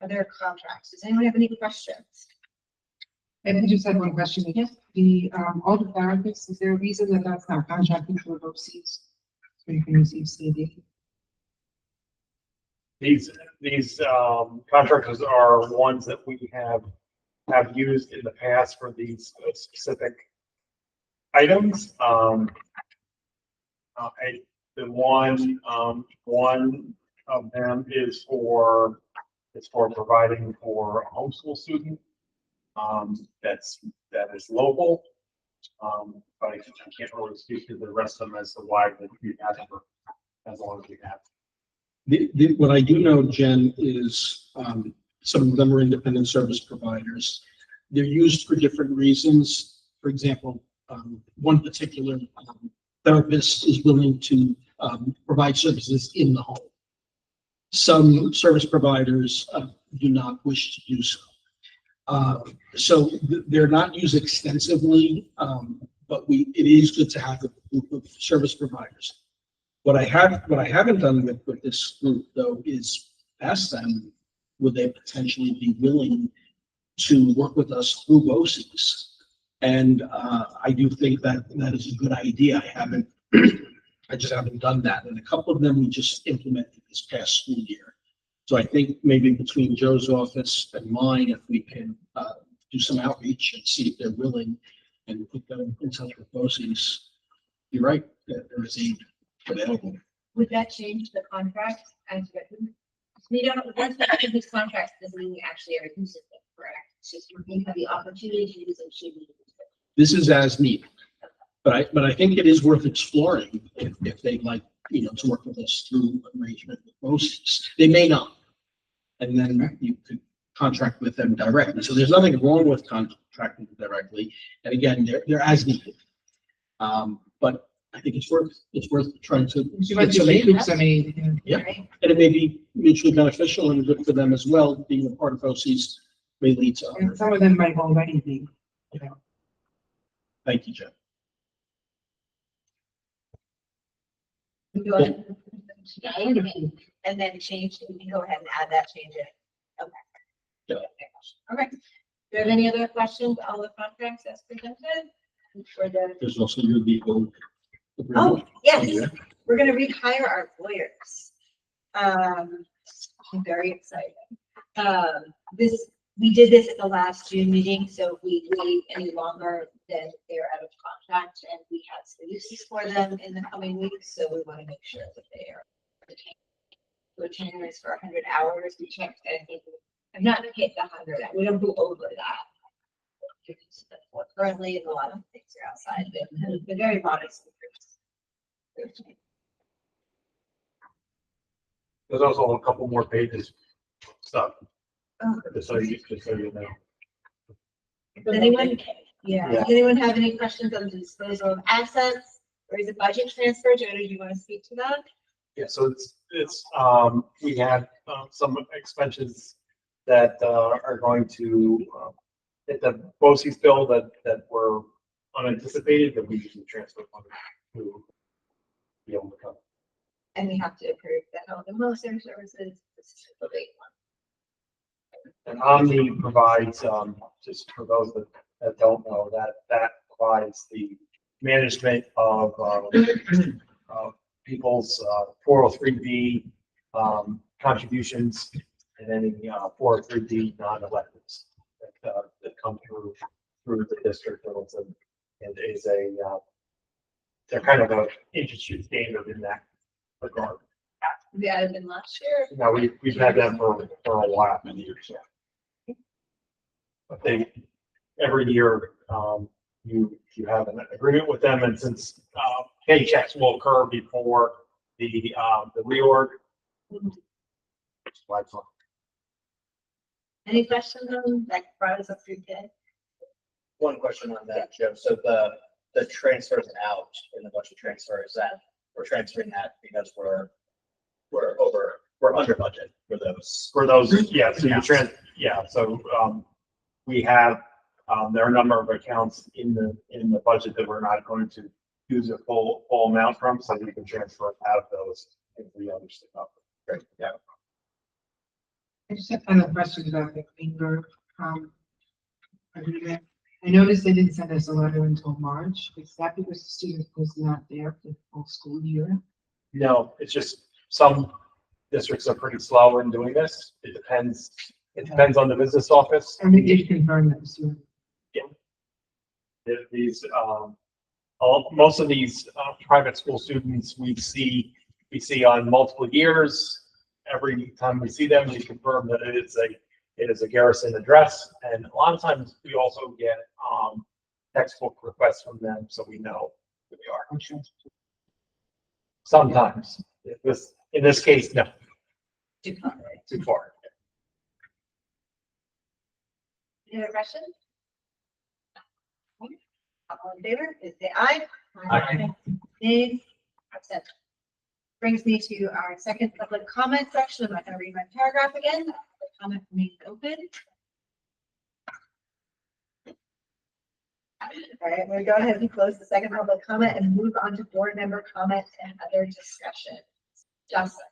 other contracts. Does anyone have any questions? And I just had one question. Yes. The, all the therapists, is there a reason that that's not contracted for BOCES? So you can receive CD? These contractors are ones that we have used in the past for these specific items. The one of them is for providing for a homeschool student. That is local. But I can't really speak to the rest of them as to why that we have for as long as we have. What I do know, Jen, is some of them are independent service providers. They're used for different reasons. For example, one particular therapist is willing to provide services in the home. Some service providers do not wish to do so. So they're not used extensively, but it is good to have a group of service providers. What I haven't done with this group though is ask them, would they potentially be willing to work with us through BOCES? And I do think that is a good idea. I just haven't done that. And a couple of them we just implemented this past school year. So I think maybe between Joe's office and mine, if we can do some outreach and see if they're willing and put them in touch with BOCES. You're right, that there is aid available. Would that change the contract as written? We don't, once we have these contracts, doesn't mean we actually are using them, correct? It's just we have the opportunity to use them, should we use them. This is as needed. But I think it is worth exploring if they'd like, to work with us through arrangement with BOCES. They may not. And then you could contract with them directly. So there's nothing wrong with contracting directly. And again, they're as needed. But I think it's worth trying to. But you may lose some aid. Yeah, and it may be mutually beneficial and good for them as well. Being a part of BOCES may lead to. And some of them might already be. Thank you, Jeff. Go ahead. And then change, we can go ahead and add that, change it. Okay. Yeah. Okay. Do you have any other questions on the contracts as presented? For the, There's also your legal. oh, yes, we're gonna rehire our lawyers. I'm very excited. We did this at the last June meeting, so if we wait any longer, then they're out of contract, and we have some uses for them in the coming weeks, so we want to make sure that they are retained for 100 hours. We checked, I think, I'm not hit the 100. We don't go over that. Currently, a lot of things are outside, but the very modest. There's also a couple more pages stuff. Oh. Just so you know. Does anyone, does anyone have any questions on the disposal of assets? Or is it budget transfer? Joe, do you want to speak to that? Yeah, so it's we had some expenses that are going to hit the BOCES bill that were unanticipated, then we usually transfer money to be able to cover. And we have to approve that all the military services. This is the big one. And Omni provides, just for those that don't know, that provides the management of people's 403B contributions and any 403B non-electives that come through the district. And is they're kind of an industry standard in that regard. We added them last year. Now, we've had them for a while, many years, yeah. But every year, you have an agreement with them, and since paychecks will occur before the reorg. It's quite fun. Any questions on that brought us up through today? One question on that, Joe. So the transfers out in the budget transfers, that we're transferring that because we're under budget for those. Yeah, so we have, there are a number of accounts in the budget that we're not going to use a full amount from, so we can transfer out of those if we understand. Great, yeah. I just have kind of questions about the Greenberg, agreement. I noticed they didn't send us a letter until March. Is that because the student was not there for the full school year? No, it's just some districts are pretty slow in doing this. It depends on the business office. And we did confirm that the student. These, most of these private school students we see on multiple years. Every time we see them, we confirm that it is a Garrison address, and a lot of times we also get textbook requests from them, so we know who they are. Sometimes, in this case, no. Too far. Any other questions? All in favor, please say aye. Aye. Nay. Absent. Brings me to our second public comment section. I'm not going to read my paragraph again. The comment remains open. All right, I'm going to go ahead and close the second public comment and move on to board member comments and other discussion. Jocelyn.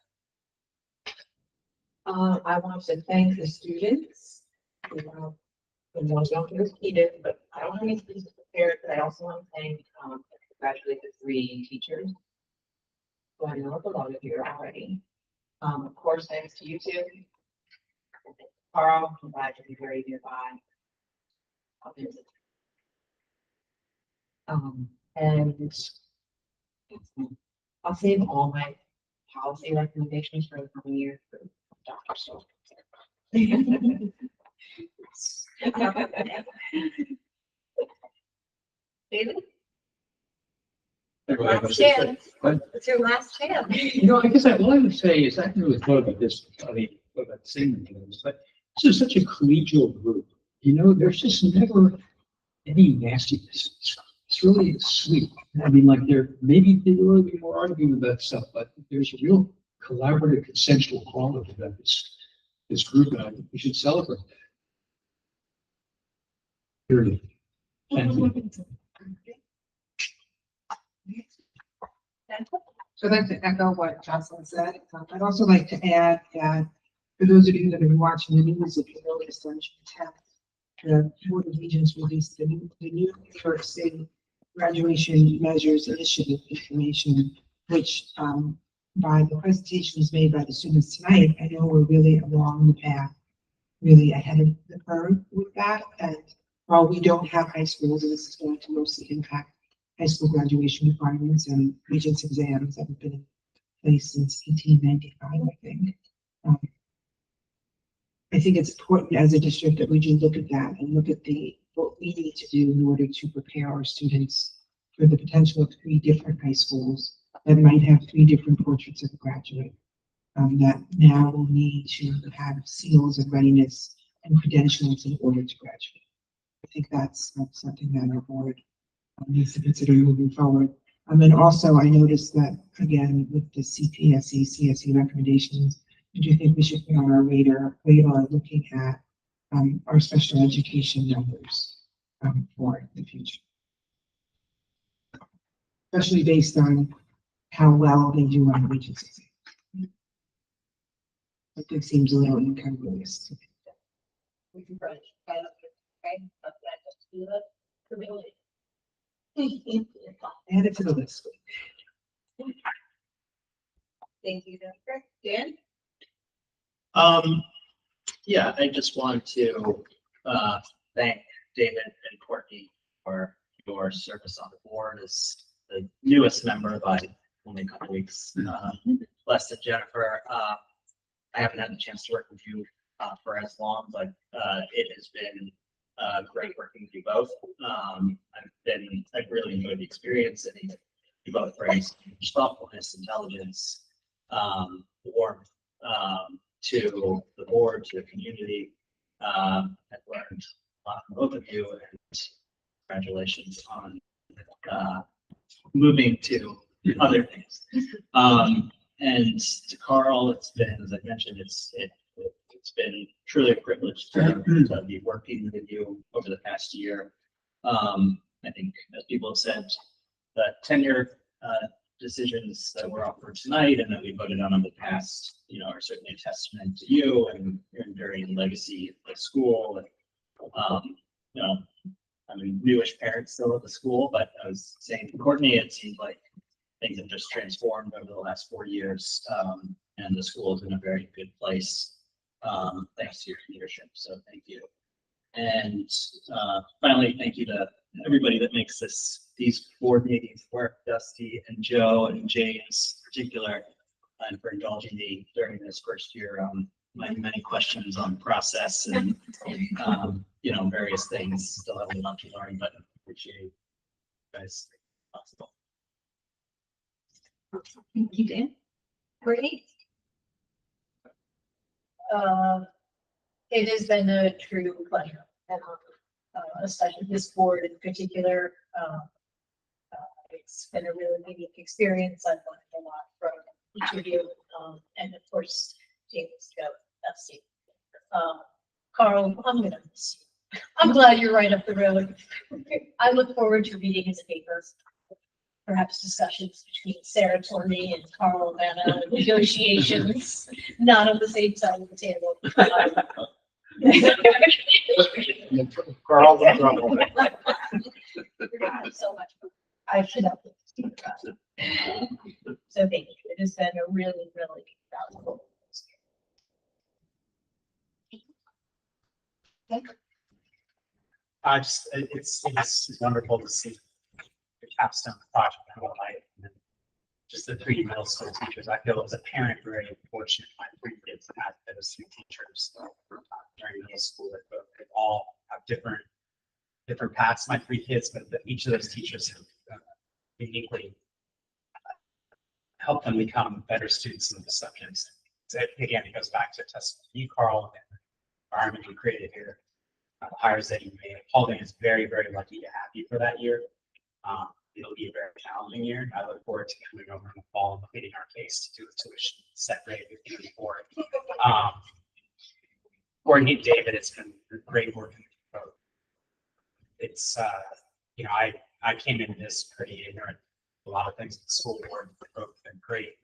I want to thank the students. The ones don't repeat it, but I don't have any speeches prepared, but I also want to thank, congratulate the 3 teachers. So I know a lot of you already. Of course, thanks to you two. Carl, I'm glad to be very nearby. And I'll save all my policy recommendations for the coming year for Dr. Stoll. David? Everybody Last chance. But, It's your last chance. I guess all I would say is I haven't really thought about this, about singing things, but this is such a collegial group. There's just never any nastiness. It's really sweet. I mean, like maybe there will be more arguing about stuff, but there's a real collaborative, consensual quality about this group, and I think we should celebrate that. Period. Thank you. So I'd like to echo what Jocelyn said. I'd also like to add that for those of you that have been watching the news, if you noticed on June 10th, the Board of Regents released the new New York City Graduation Measures Initiative information, which by the presentations made by the students tonight, I know we're really along the path, really ahead of the curve with that. And while we don't have high schools, and this is going to mostly impact high school graduation requirements and Regents exams that have been in place since 1895, I think. I think it's important as a district that we do look at that and look at what we need to do in order to prepare our students for the potential of 3 different high schools that might have 3 different portraits of a graduate that now will need to have seals of readiness and credentials in order to graduate. I think that's something that our board needs to consider moving forward. And also, I noticed that, again, with the CPSE, CSE recommendations, I do think we should put on our radar looking at our special education numbers for the future. especially based on how well they do on Regents exam. It seems a little incongruous. We can probably try that, okay? But that just do that for me. Add it to the list. Thank you, Jennifer. Dan? Yeah, I just want to, thank David and Courtney for your service on the board as the newest member by only a couple weeks, less than Jennifer. I haven't had the chance to work with you, for as long, but, it has been, great working with you both. I've really enjoyed the experience, and you both bring thoughtfulness, intelligence, warmth, to the board, to the community. I've learned a lot from both of you, and congratulations on, moving to other things. And to Carl, it's been, as I mentioned, it's been truly a privilege to be working with you over the past year. I think, as people have said, the tenure decisions that were offered tonight and that we voted on in the past, are certainly a testament to you and your enduring legacy of the school. And, I'm a newish parent still at the school, but I was saying to Courtney, it seems like things have just transformed over the last 4 years, and the school is in a very good place, thanks to your leadership. So thank you. And finally, thank you to everybody that makes these board meetings work, Dusty and Joe and James in particular, and for indulging me during this first year. My many questions on process and various things. Still have a lot to learn, but appreciate you guys. Possible. Thank you, Dan. Courtney? It has been a true pleasure, and especially this board in particular. It's been a really unique experience. I've learned a lot from each of you, and of course, James, Joe, Dusty. Carl, I'm gonna miss you. I'm glad you're right up the road. I look forward to reading his papers. Perhaps discussions between Sarah Torney and Carl Vanna, negotiations, not on the same side of the table. Carl's in trouble. So much. I should have. So thank you. It has been a really, really valuable experience. It's wonderful to see the capstone project come to life. And just the 3 middle school teachers. I feel as a parent very fortunate. My 3 kids had those 3 teachers during middle school. They all have different paths. My 3 kids, but each of those teachers have uniquely helped them become better students in the subjects. So again, it goes back to testament to you, Carl, and the environment you created here. The hires that you made. Paulding is very, very lucky to have you for that year. It'll be a very challenging year. I look forward to coming over in the fall and completing our case to do a tuition set rate with you before. Courtney, David, it's been great working with you both. It's, I came into this pretty ignorant. A lot of things at the school board have both been great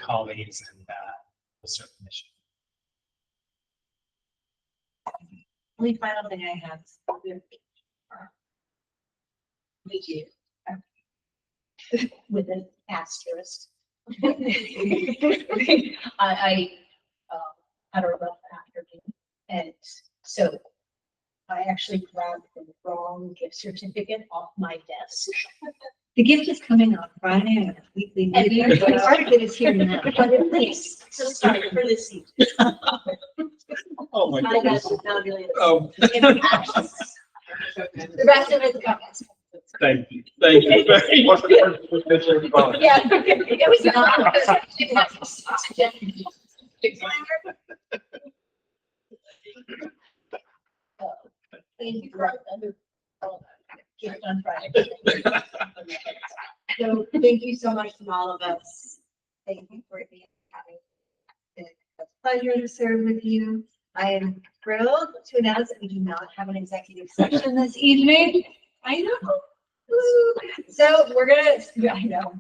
colleagues, and we'll serve the mission. Only final thing I have is meet you with an asterisk. I had a rough afternoon, and so I actually grabbed the wrong gift certificate off my desk. The gift is coming on Friday. I have a weekly meeting. Part of it is here now. But at least, so sorry for this season. Oh my goodness. Oh. The rest of it's coming. Thank you. Thank you very much. Yeah, it was not. Thank you for on Friday. So thank you so much from all of us. Thank you for having. It's a pleasure to serve with you. I am thrilled to announce that we do not have an executive session this evening. I know. So we're gonna, yeah, I know,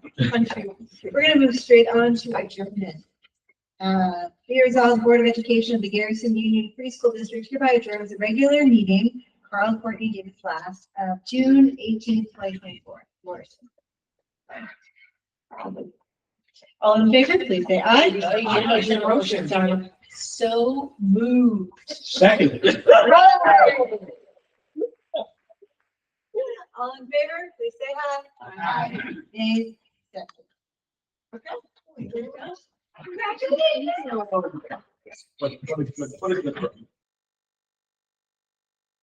we're gonna move straight on to adjournment. Be resolved, Board of Education of the Garrison Union Preschool District hereby adjourns a regular meeting, Carl Courtney David Class, of June 18th, 2024. All in favor, please say aye. So moved. Second. All in favor, please say aye. Aye. Nays, abstentions. Okay. Congratulations. What is the